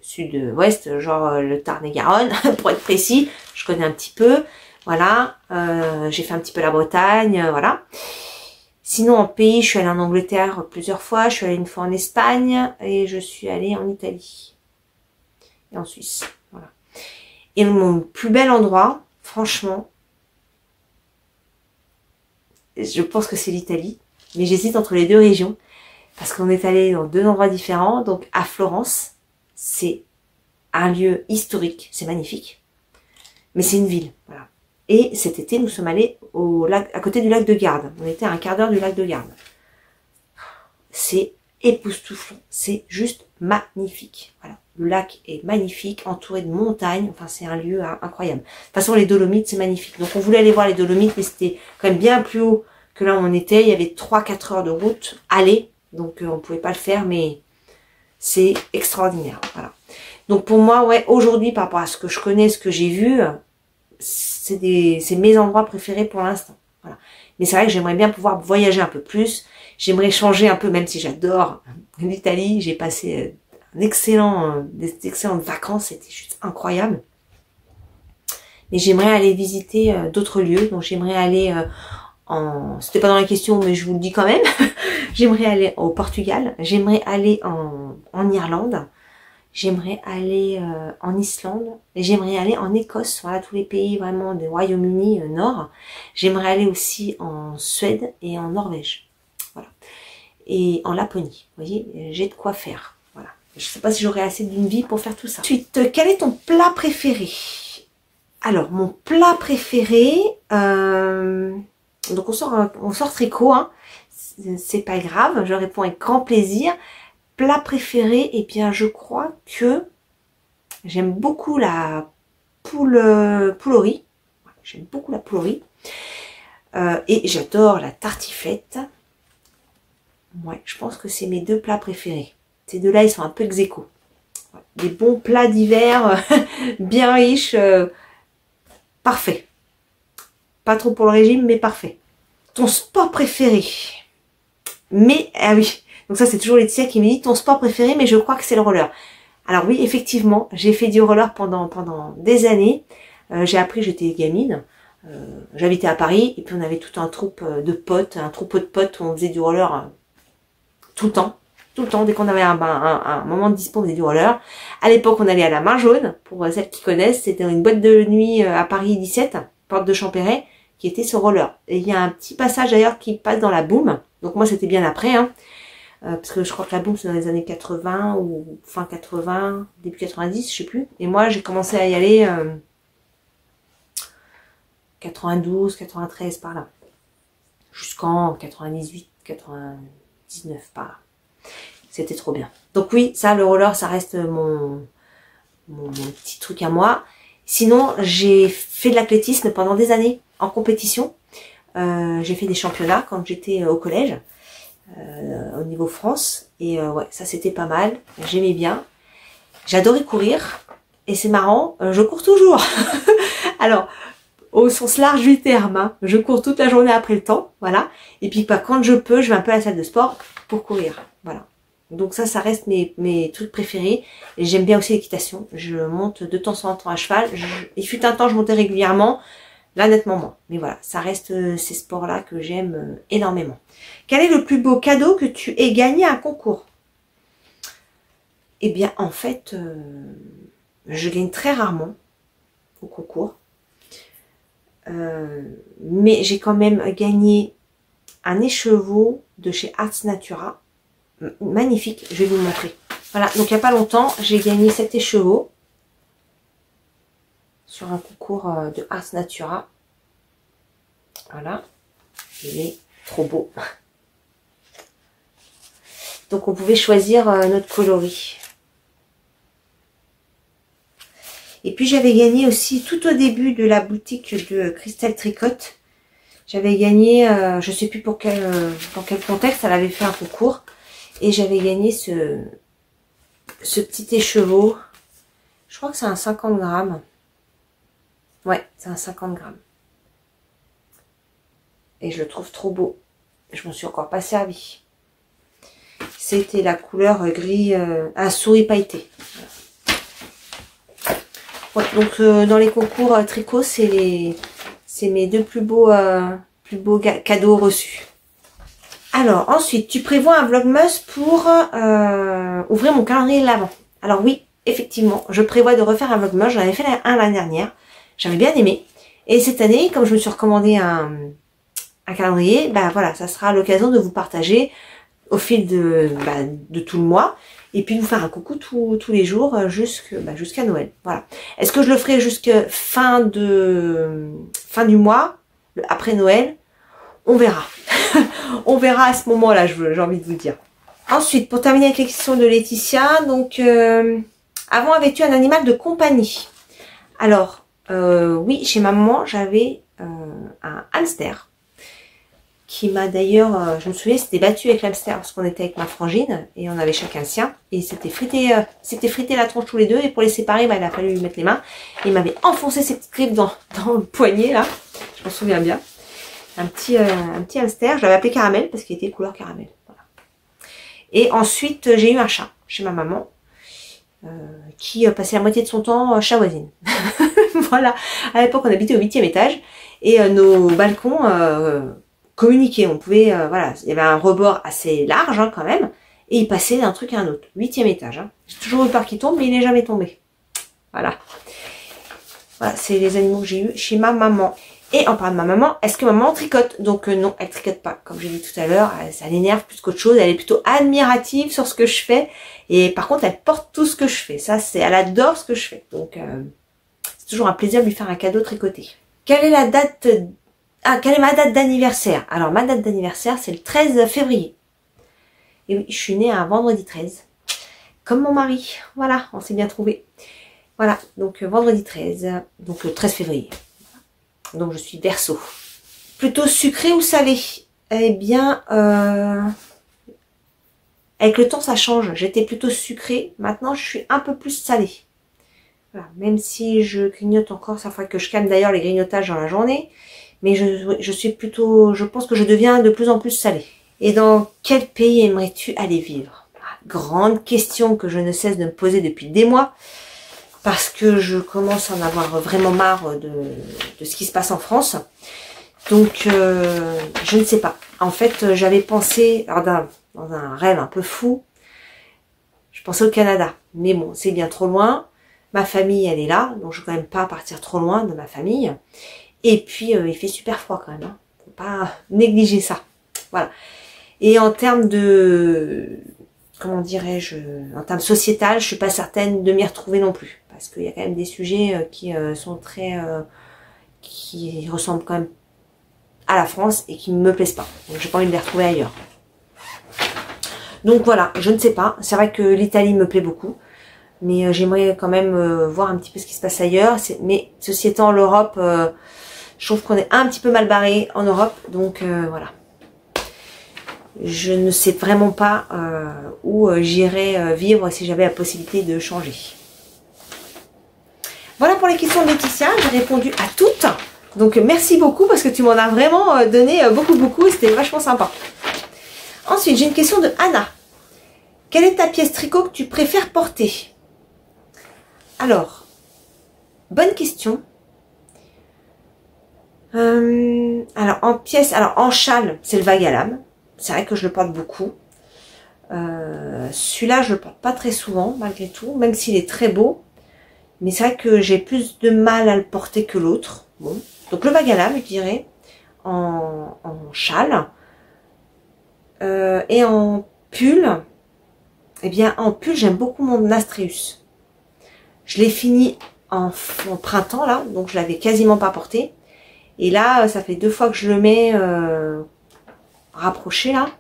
sud-ouest, genre le Tarn-et-Garonne, pour être précis. Je connais un petit peu. Voilà. J'ai fait un petit peu la Bretagne, voilà. Sinon, en pays, je suis allée en Angleterre plusieurs fois. Je suis allée une fois en Espagne et je suis allée en Italie et en Suisse. Voilà. Et mon plus bel endroit, franchement, je pense que c'est l'Italie, mais j'hésite entre les 2 régions, parce qu'on est allé dans 2 endroits différents. Donc à Florence, c'est un lieu historique, c'est magnifique, mais c'est une ville, voilà. Et cet été, nous sommes allés au lac, à côté du lac de Garde. On était à un quart d'heure du lac de Garde. C'est époustouflant, c'est juste magnifique. Voilà, le lac est magnifique, entouré de montagnes. Enfin, c'est un lieu incroyable. De toute façon, les Dolomites, c'est magnifique. Donc, on voulait aller voir les Dolomites, mais c'était quand même bien plus haut que là où on était. Il y avait 3-4 heures de route aller, donc on pouvait pas le faire, mais c'est extraordinaire. Voilà. Donc, pour moi, ouais, aujourd'hui, par rapport à ce que je connais, ce que j'ai vu, c'est mes endroits préférés pour l'instant. Voilà. Mais c'est vrai que j'aimerais bien pouvoir voyager un peu plus. J'aimerais changer un peu, même si j'adore l'Italie. J'ai passé des excellentes vacances, c'était juste incroyable. Mais j'aimerais aller visiter d'autres lieux. Donc j'aimerais aller c'était pas dans la question, mais je vous le dis quand même. J'aimerais aller au Portugal. J'aimerais aller en Irlande. J'aimerais aller en Islande. Et j'aimerais aller en Écosse. Voilà, tous les pays vraiment du Royaume-Uni nord. J'aimerais aller aussi en Suède et en Norvège. Voilà. Et en Laponie. Vous voyez, j'ai de quoi faire. Voilà. Je sais pas si j'aurai assez d'une vie pour faire tout ça. Ensuite, quel est ton plat préféré? Alors, mon plat préféré, donc on sort tricot, hein. C'est pas grave, je réponds avec grand plaisir. Plat préféré, eh bien je crois que j'aime beaucoup la poule au riz. J'aime beaucoup la poule au riz. Et j'adore la tartiflette. Ouais, je pense que c'est mes 2 plats préférés. Ces 2-là, ils sont un peu ex aequo. Ouais, des bons plats d'hiver, bien riches, parfait. Pas trop pour le régime, mais parfait. Ton sport préféré? Mais, ah oui, donc ça c'est toujours Laetitia qui me dit ton sport préféré, mais je crois que c'est le roller. Alors oui, effectivement, j'ai fait du roller pendant des années. J'ai appris, j'étais gamine. J'habitais à Paris et puis on avait tout un troupeau de potes où on faisait du roller tout le temps. Tout le temps, dès qu'on avait un moment de dispo, on faisait du roller. À l'époque, on allait à la Main Jaune, pour celles qui connaissent, c'était une boîte de nuit à Paris 17, porte de Champéret, qui était sur roller. Et il y a un petit passage d'ailleurs qui passe dans la Boom. Donc moi, c'était bien après, hein, parce que je crois que la Boom, c'est dans les années 80 ou fin 80, début 90, je sais plus. Et moi, j'ai commencé à y aller 92, 93 par là. Jusqu'en 98, 99 par là. C'était trop bien. Donc oui, ça, le roller, ça reste mon petit truc à moi. Sinon, j'ai fait de l'athlétisme pendant des années en compétition. J'ai fait des championnats quand j'étais au collège, au niveau France. Et ouais, ça c'était pas mal. J'aimais bien. J'adorais courir. Et c'est marrant, je cours toujours. Alors, au sens large du terme, hein, je cours toute la journée après le temps, voilà. Et puis quand je peux, je vais un peu à la salle de sport pour courir, voilà. Donc ça reste mes trucs préférés. Et j'aime bien aussi l'équitation. Je monte de temps en temps à cheval. Il fut un temps, je montais régulièrement. Là, nettement moins. Mais voilà, ça reste ces sports-là que j'aime énormément. Quel est le plus beau cadeau que tu aies gagné à un concours? Eh bien, en fait, je gagne très rarement au concours. Mais j'ai quand même gagné un écheveau de chez Ars Natura. Magnifique, je vais vous montrer. Voilà, donc il n'y a pas longtemps, j'ai gagné cet écheveau sur un concours de Ars Natura. Voilà, il est trop beau. Donc on pouvait choisir notre coloris. Et puis j'avais gagné aussi tout au début de la boutique de Christelle Tricotte. J'avais gagné, je sais plus dans quel contexte, elle avait fait un concours. Et j'avais gagné ce petit écheveau. Je crois que c'est un 50 grammes. Ouais, c'est un 50 grammes. Et je le trouve trop beau. Je m'en suis encore pas servi. C'était la couleur gris, souris pailleté. Ouais, donc dans les concours tricot, c'est mes deux plus beaux cadeaux reçus. Alors, ensuite, tu prévois un vlogmas pour ouvrir mon calendrier de l'Avent. Alors oui, effectivement, je prévois de refaire un vlogmas. J'en avais fait un l'année dernière. J'avais bien aimé. Et cette année, comme je me suis recommandé un calendrier, bah voilà, ça sera l'occasion de vous partager au fil de tout le mois. Et puis de vous faire un coucou tous les jours jusqu'à Noël. Voilà. Est-ce que je le ferai jusqu'à fin du mois, après Noël? On verra. On verra à ce moment-là, j'ai envie de vous dire. Ensuite, pour terminer avec les questions de Laetitia, donc, avant, avais-tu un animal de compagnie? Alors, oui, chez ma maman, j'avais un hamster qui m'a d'ailleurs, je me souviens, c'était battu avec l'hamster parce qu'on était avec ma frangine et on avait chacun le sien. Et c'était frité la tronche tous les deux et pour les séparer, bah, il a fallu lui mettre les mains. Et il m'avait enfoncé ses petites griffes dans le poignet, là. Je m'en souviens bien. Un petit hamster, je l'avais appelé Caramel parce qu'il était couleur caramel. Voilà. Et ensuite, j'ai eu un chat chez ma maman qui passait la moitié de son temps chat voisine. Voilà. À l'époque, on habitait au 8e étage et nos balcons communiquaient. On pouvait, voilà, il y avait un rebord assez large hein, quand même et il passait d'un truc à un autre. 8e étage. Hein. J'ai toujours eu peur qu'il tombe, mais il n'est jamais tombé. Voilà. Voilà, c'est les animaux que j'ai eu chez ma maman. Et en parlant de ma maman, est-ce que maman tricote? Donc non, elle tricote pas. Comme j'ai dit tout à l'heure, ça l'énerve plus qu'autre chose. Elle est plutôt admirative sur ce que je fais. Et par contre, elle porte tout ce que je fais. Ça, elle adore ce que je fais. Donc, c'est toujours un plaisir de lui faire un cadeau tricoté. Quelle est la date... quelle est ma date d'anniversaire? Alors, ma date d'anniversaire, c'est le 13 février. Et oui, je suis née un vendredi 13. Comme mon mari. Voilà, on s'est bien trouvé. Voilà, donc vendredi 13. Donc le 13 février. Donc je suis Verseau. Plutôt sucré ou salé? Eh bien, avec le temps ça change. J'étais plutôt sucrée. Maintenant je suis un peu plus salée. Voilà. Même si je grignote encore, ça faudrait que je calme d'ailleurs les grignotages dans la journée. Mais je suis plutôt, je pense que je deviens de plus en plus salée. Et dans quel pays aimerais-tu aller vivre? Grande question que je ne cesse de me poser depuis des mois, parce que je commence à en avoir vraiment marre de ce qui se passe en France. Donc, je ne sais pas. En fait, j'avais pensé, alors dans un rêve un peu fou, je pensais au Canada. Mais bon, c'est bien trop loin. Ma famille, elle est là, donc je ne veux quand même pas partir trop loin de ma famille. Et puis, il fait super froid quand même. Hein. Faut pas négliger ça. Voilà. Et en termes de, comment dirais-je, en termes sociétal, je suis pas certaine de m'y retrouver non plus. Parce qu'il y a quand même des sujets qui sont très, qui ressemblent quand même à la France et qui ne me plaisent pas. Donc j'ai pas envie de les retrouver ailleurs. Donc voilà, je ne sais pas. C'est vrai que l'Italie me plaît beaucoup. Mais j'aimerais quand même voir un petit peu ce qui se passe ailleurs. Mais ceci étant, l'Europe, je trouve qu'on est un petit peu mal barré en Europe. Donc voilà. Je ne sais vraiment pas où j'irais vivre si j'avais la possibilité de changer. Voilà pour les questions de Laetitia. J'ai répondu à toutes. Donc merci beaucoup parce que tu m'en as vraiment donné beaucoup. C'était vachement sympa. Ensuite, j'ai une question de Anna. Quelle est ta pièce tricot que tu préfères porter? Alors, bonne question. Alors en pièce, alors en châle, c'est le vague à lame. C'est vrai que je le porte beaucoup. Celui-là, je le porte pas très souvent, malgré tout, même s'il est très beau. Mais c'est vrai que j'ai plus de mal à le porter que l'autre. Bon. Donc le vague à lame, je dirais, en châle. Et en pull, eh bien en pull, j'aime beaucoup mon Astreus. Je l'ai fini en printemps, là, donc je l'avais quasiment pas porté. Et là, ça fait 2 fois que je le mets rapproché, là.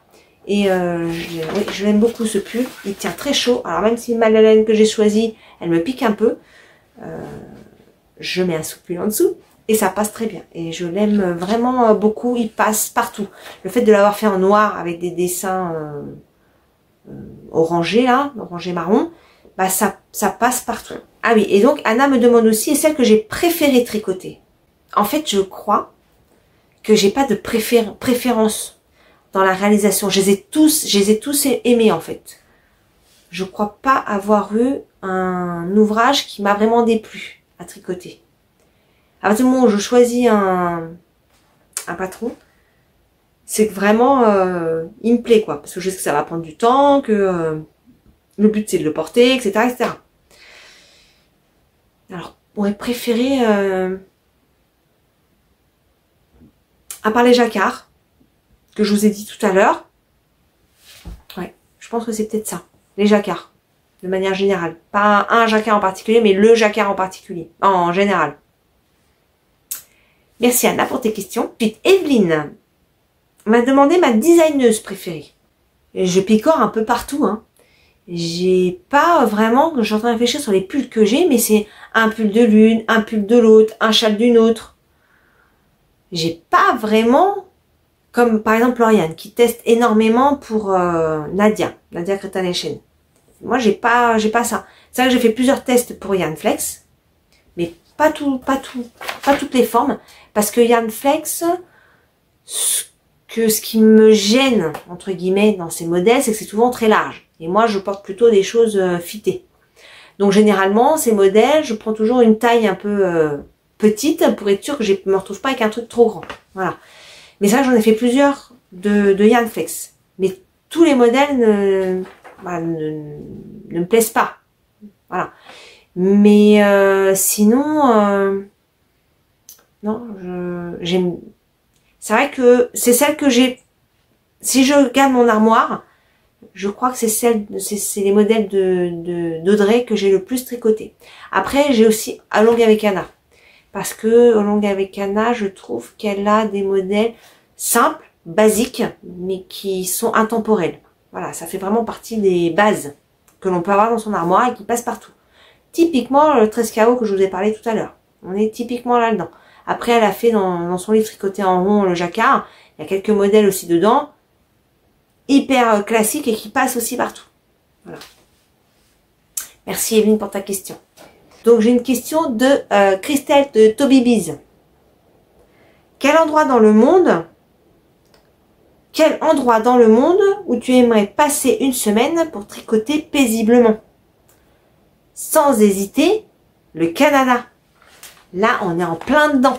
Et oui, je l'aime beaucoup ce pull. Il tient très chaud. Alors même si ma laine que j'ai choisie, elle me pique un peu. Je mets un sous-pull en dessous. Et ça passe très bien. Et je l'aime vraiment beaucoup. Il passe partout. Le fait de l'avoir fait en noir avec des dessins orangés, là, orangé marron, bah ça passe partout. Ah oui, et donc Anna me demande aussi, est celle que j'ai préféré tricoter? En fait, je crois que j'ai pas de préférence dans la réalisation. Je les ai tous aimés en fait. Je crois pas avoir eu un ouvrage qui m'a vraiment déplu à tricoter. À partir du moment où je choisis un patron, c'est que vraiment il me plaît quoi, parce que je sais que ça va prendre du temps, que le but c'est de le porter, etc. Alors, on aurait préféré à part les jacquards, que je vous ai dit tout à l'heure. Ouais, je pense que c'est peut-être ça. Les jacquards, de manière générale. Pas un jacquard en particulier, mais le jacquard en particulier, en général. Merci Anna pour tes questions. Ensuite, Evelyne m'a demandé ma designeuse préférée. Et je picore un peu partout, hein. J'ai pas vraiment, je suis en train de réfléchir sur les pulls que j'ai, mais c'est un pull de l'une, un pull de l'autre, un châle d'une autre. J'ai pas vraiment, comme par exemple Lauriane, qui teste énormément pour Nadia Cretanation. Moi, j'ai pas ça. C'est vrai que j'ai fait plusieurs tests pour Yann Flex, mais pas toutes les formes, parce que Yann Flex, ce qui me gêne, entre guillemets, dans ces modèles, c'est que c'est souvent très large. Et moi, je porte plutôt des choses fitées. Donc, généralement, ces modèles, je prends toujours une taille un peu petite pour être sûr que je me retrouve pas avec un truc trop grand. Voilà. Mais ça, j'en ai fait plusieurs de Yann Flex. Mais tous les modèles ne me plaisent pas. Voilà. Mais sinon, non, j'aime. C'est vrai que c'est celle que j'ai. Si je regarde mon armoire, je crois que c'est les modèles d'Audrey que j'ai le plus tricoté. Après, j'ai aussi Along avec Anna. Parce que Along avec Anna, je trouve qu'elle a des modèles simples, basiques, mais qui sont intemporels. Voilà, ça fait vraiment partie des bases que l'on peut avoir dans son armoire et qui passent partout. Typiquement, le 13 KO que je vous ai parlé tout à l'heure. On est typiquement là-dedans. Après, elle a fait dans son livre tricoté en rond le jacquard. Il y a quelques modèles aussi dedans. Hyper classiques et qui passent aussi partout. Voilà. Merci Evelyne pour ta question. Donc j'ai une question de Christelle de Toby Biz. Quel endroit dans le monde Quel endroit dans le monde où tu aimerais passer une semaine pour tricoter paisiblement? Sans hésiter, le Canada. Là, on est en plein dedans.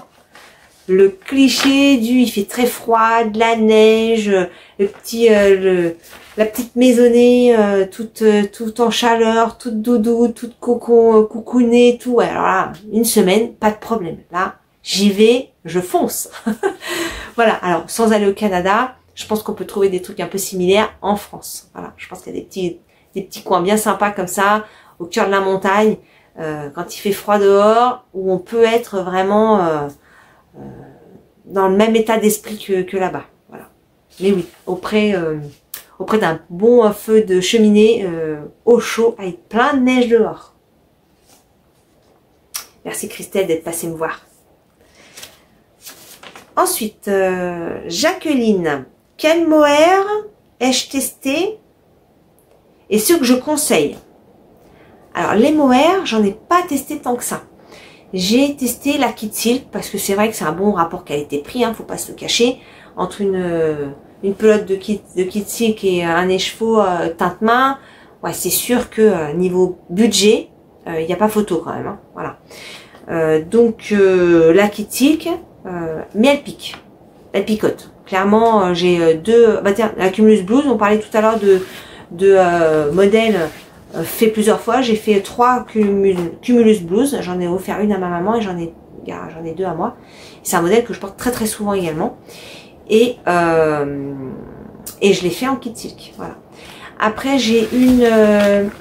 Le cliché du il fait très froid, de la neige, la petite maisonnée toute en chaleur, toute doudou, toute coucounée, tout. Ouais, alors là, une semaine, pas de problème. Là, j'y vais, je fonce. Voilà, alors sans aller au Canada, je pense qu'on peut trouver des trucs un peu similaires en France. Voilà, je pense qu'il y a des petits coins bien sympas comme ça, au cœur de la montagne, quand il fait froid dehors, où on peut être vraiment dans le même état d'esprit que là-bas. Voilà. Mais oui, auprès d'un bon feu de cheminée au chaud, avec plein de neige dehors. Merci Christelle d'être passée me voir. Ensuite, Jacqueline, quel mohair ai-je testé et ceux que je conseille? Alors, les mohair, j'en ai pas testé tant que ça. J'ai testé la Kid Silk parce que c'est vrai que c'est un bon rapport qualité-prix, hein, faut pas se le cacher. Entre une pelote de Kid Silk et un écheveau teinte main, ouais, c'est sûr que niveau budget, il n'y a pas photo quand même. Hein, voilà. Donc, la Kid Silk, mais elle pique. Elle picote. Clairement, j'ai deux... Bah tiens, la Cumulus Blues, on parlait tout à l'heure de modèles fait plusieurs fois. J'ai fait 3 Cumulus Blues. J'en ai offert une à ma maman et j'en ai 2 à moi. C'est un modèle que je porte très très souvent également. Et je l'ai fait en Kid Silk. Voilà. Après, j'ai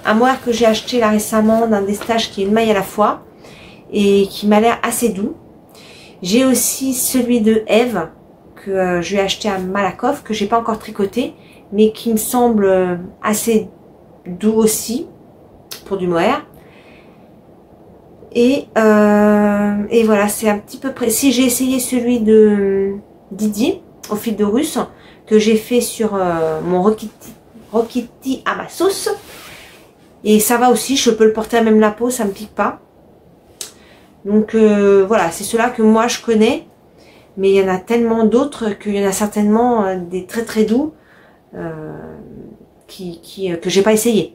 un mohair que j'ai acheté là récemment d'un des stages qui est une maille à la fois et qui m'a l'air assez doux. J'ai aussi celui de Eve que je lui ai acheté à Malakoff, que j'ai pas encore tricoté, mais qui me semble assez doux aussi pour du mohair. Et voilà, c'est un petit peu précis. J'ai essayé celui de Didier au fil de russe que j'ai fait sur mon Rokiti à ma sauce, et ça va aussi, je peux le porter à même la peau, ça me pique pas. Donc voilà, c'est ceux-là que moi je connais, mais il y en a tellement d'autres qu'il y en a certainement des très très doux que j'ai pas essayé.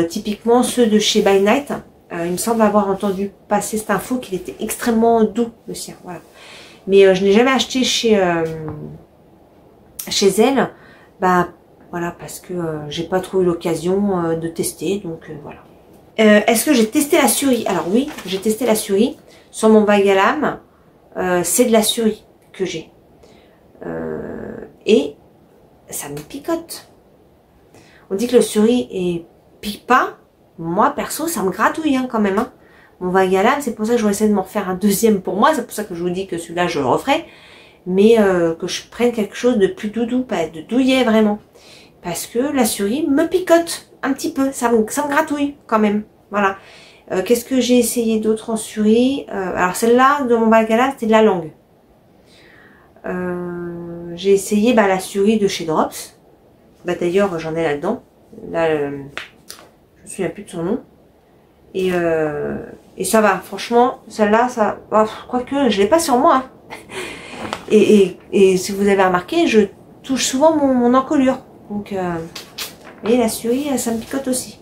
Typiquement ceux de chez By Night, il me semble avoir entendu passer cette info qu'il était extrêmement doux le sien. Voilà. Mais je n'ai jamais acheté chez elle, bah voilà, parce que j'ai pas trouvé l'occasion de tester, donc voilà. Est-ce que j'ai testé la Suri? Alors oui, j'ai testé la Suri sur mon bague à lame. C'est de la Suri que j'ai. Et ça me picote. On dit que le Suri est pique pas. Moi, perso, ça me gratouille hein, quand même. Hein. Mon bague à lame, c'est pour ça que je vais essayer de m'en refaire un deuxième pour moi. C'est pour ça que je vous dis que celui-là, je le referai. Mais que je prenne quelque chose de plus doudou, pas de douillet vraiment. Parce que la Suri me picote un petit peu, ça me gratouille quand même. Voilà. Qu'est-ce que j'ai essayé d'autre en Suri? Alors celle-là, de mon bague à lame, c'était de la langue. J'ai essayé la Suri de chez Drops. Bah, d'ailleurs, j'en ai là-dedans. Là, je me souviens plus de son nom. Et ça va, franchement, celle-là, ça... Oh, quoique, je l'ai pas sur moi. Hein. Et si vous avez remarqué, je touche souvent mon encolure. Donc, et la Suri, ça me picote aussi.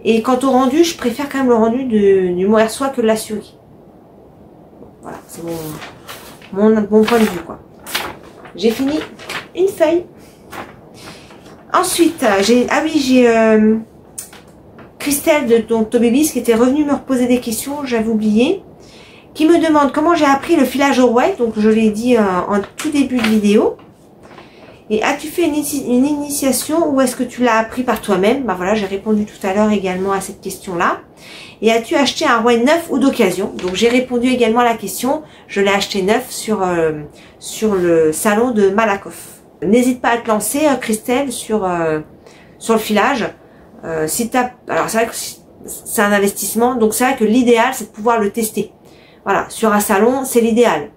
Et quant au rendu, je préfère quand même le rendu du mohair soie que de la Suri. Voilà, c'est mon point de vue, quoi. J'ai fini une feuille. Ensuite, j'ai Christelle de Tobébis qui était revenue me reposer des questions, j'avais oublié, qui me demande comment j'ai appris le filage au rouet. Donc je l'ai dit en tout début de vidéo. Et as-tu fait une initiation ou est-ce que tu l'as appris par toi-même? Bah voilà, j'ai répondu tout à l'heure également à cette question-là. Et as-tu acheté un rouet neuf ou d'occasion? Donc j'ai répondu également à la question. Je l'ai acheté neuf sur le salon de Malakoff. N'hésite pas à te lancer, Christelle, sur le filage. Si alors c'est vrai que c'est un investissement, donc c'est vrai que l'idéal c'est de pouvoir le tester. Voilà, sur un salon, c'est l'idéal.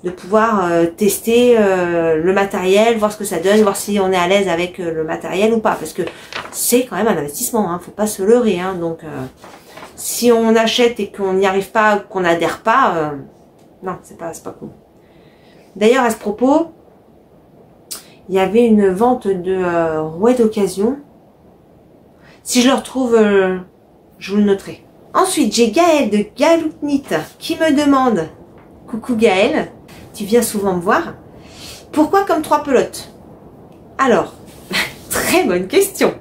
De pouvoir tester le matériel, voir ce que ça donne, voir si on est à l'aise avec le matériel ou pas. Parce que c'est quand même un investissement, hein, faut pas se leurrer. Hein, donc, si on achète et qu'on n'y arrive pas, qu'on n'adhère pas, non, c'est pas cool. D'ailleurs, à ce propos, Il y avait une vente de rouets d'occasion. Si je le retrouve, je vous le noterai. Ensuite, j'ai Gaëlle de Galoutnit qui me demande, coucou Gaëlle, tu viens souvent me voir, pourquoi comme 3 pelotes? Alors, très bonne question.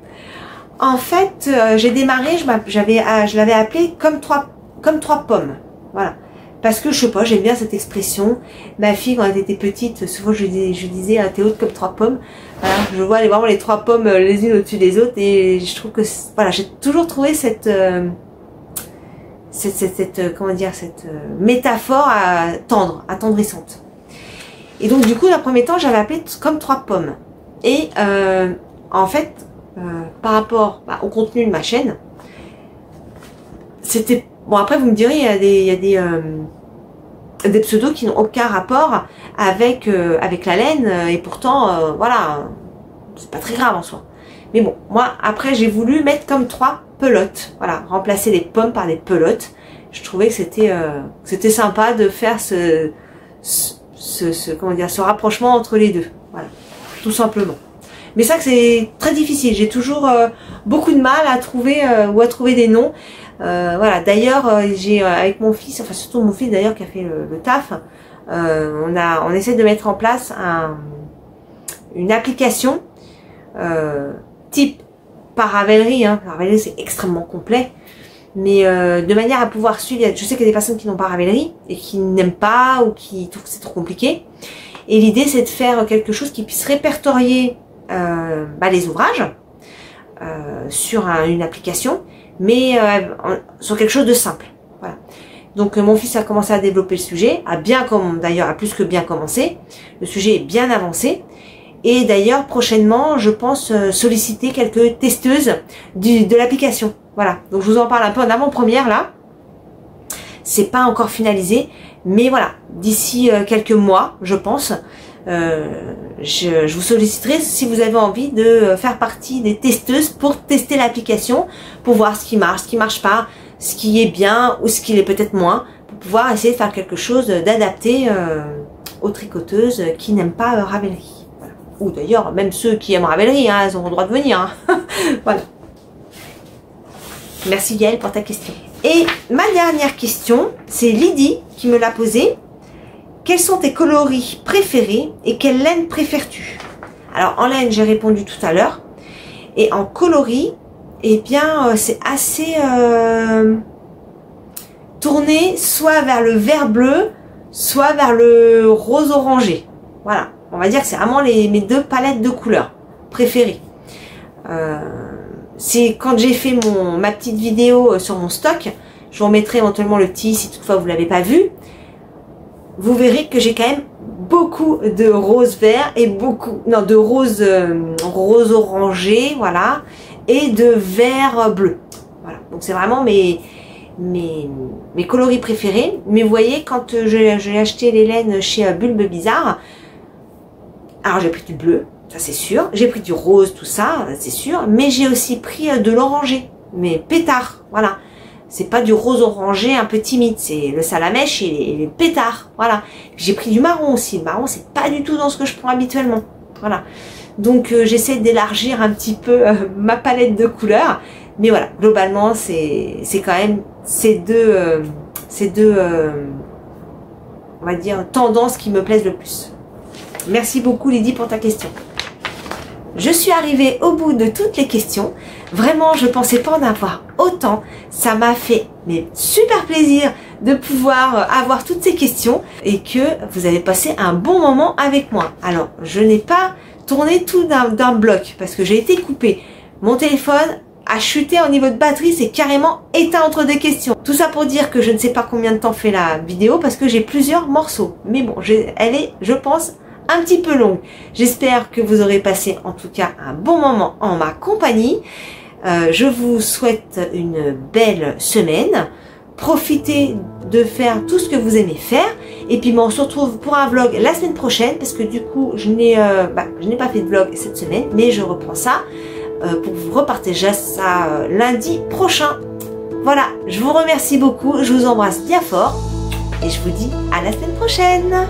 En fait, j'ai démarré, je l'avais appelé comme trois pommes. Voilà. Parce que, je sais pas, j'aime bien cette expression. Ma fille, quand elle était petite, souvent je disais, t'es haute comme 3 pommes. Voilà, je vois vraiment les 3 pommes les unes au-dessus des autres. Et je trouve que, voilà, j'ai toujours trouvé cette comment dire, cette métaphore attendrissante. Et donc, du coup, dans le premier temps, j'avais appelé comme 3 pommes. Et, en fait, par rapport au contenu de ma chaîne, c'était... Bon, après, vous me direz, il y a des pseudos qui n'ont aucun rapport avec la laine, et pourtant, voilà, c'est pas très grave en soi. Mais bon, moi, après, j'ai voulu mettre comme 3 pelotes. Voilà, remplacer les pommes par des pelotes. Je trouvais que c'était sympa de faire comment dire, ce rapprochement entre les deux. Voilà, tout simplement. Mais ça, c'est très difficile. J'ai toujours beaucoup de mal à trouver des noms. Voilà. D'ailleurs, j'ai avec mon fils, enfin surtout mon fils d'ailleurs qui a fait le taf, on essaie de mettre en place une application type Paravelry. Paravelry, c'est extrêmement complet. Mais de manière à pouvoir suivre, je sais qu'il y a des personnes qui n'ont pas Ravelry et qui n'aiment pas ou qui trouvent que c'est trop compliqué. Et l'idée, c'est de faire quelque chose qui puisse répertorier les ouvrages sur une application, mais sur quelque chose de simple. Voilà. Donc mon fils a commencé à développer le sujet, d'ailleurs a plus que bien commencé. Le sujet est bien avancé. Et d'ailleurs, prochainement, je pense solliciter quelques testeuses de l'application. Voilà. Donc, je vous en parle un peu en avant-première, là. C'est pas encore finalisé. Mais voilà. D'ici quelques mois, je pense, je vous solliciterai si vous avez envie de faire partie des testeuses pour tester l'application, pour voir ce qui marche pas, ce qui est bien ou ce qui l'est peut-être moins, pour pouvoir essayer de faire quelque chose d'adapté aux tricoteuses qui n'aiment pas Ravelry. Ou d'ailleurs, même ceux qui aiment Ravelry, elles ont le droit de venir. Voilà. Merci Gaëlle pour ta question. Et ma dernière question, c'est Lydie qui me l'a posée. Quels sont tes coloris préférés et quelle laine préfères-tu? Alors, en laine, j'ai répondu tout à l'heure. Et en coloris, eh bien, c'est assez tourné soit vers le vert bleu, soit vers le rose orangé. Voilà. On va dire que c'est vraiment mes 2 palettes de couleurs préférées. C'est quand j'ai fait ma petite vidéo sur mon stock, je vous remettrai éventuellement le petit si toutefois vous ne l'avez pas vu. Vous verrez que j'ai quand même beaucoup de rose vert et de rose orangé, voilà, et de vert bleu. Voilà. Donc c'est vraiment mes coloris préférés. Mais vous voyez, quand j'ai acheté les laines chez Bulbe Bizarre, alors j'ai pris du bleu, ça c'est sûr, j'ai pris du rose, tout ça, c'est sûr, mais j'ai aussi pris de l'orangé, mais pétard, voilà. C'est pas du rose orangé un peu timide, c'est le salamèche et les pétards, voilà. J'ai pris du marron aussi, le marron c'est pas du tout dans ce que je prends habituellement, voilà. Donc j'essaie d'élargir un petit peu ma palette de couleurs, mais voilà, globalement c'est quand même ces deux on va dire tendances qui me plaisent le plus. Merci beaucoup Lydie pour ta question. Je suis arrivée au bout de toutes les questions. Vraiment, je pensais pas en avoir autant. Ça m'a fait super plaisir de pouvoir avoir toutes ces questions et que vous avez passé un bon moment avec moi. Alors, je n'ai pas tourné tout d'un bloc parce que j'ai été coupée. Mon téléphone a chuté au niveau de batterie, c'est carrément éteint entre des questions. Tout ça pour dire que je ne sais pas combien de temps fait la vidéo parce que j'ai plusieurs morceaux. Mais bon, elle est, je pense, un petit peu longue. J'espère que vous aurez passé en tout cas un bon moment en ma compagnie. Je vous souhaite une belle semaine. Profitez de faire tout ce que vous aimez faire. Et puis on se retrouve pour un vlog la semaine prochaine parce que du coup je n'ai pas fait de vlog cette semaine, mais je reprends ça pour vous repartager ça lundi prochain. Voilà, je vous remercie beaucoup, je vous embrasse bien fort et je vous dis à la semaine prochaine.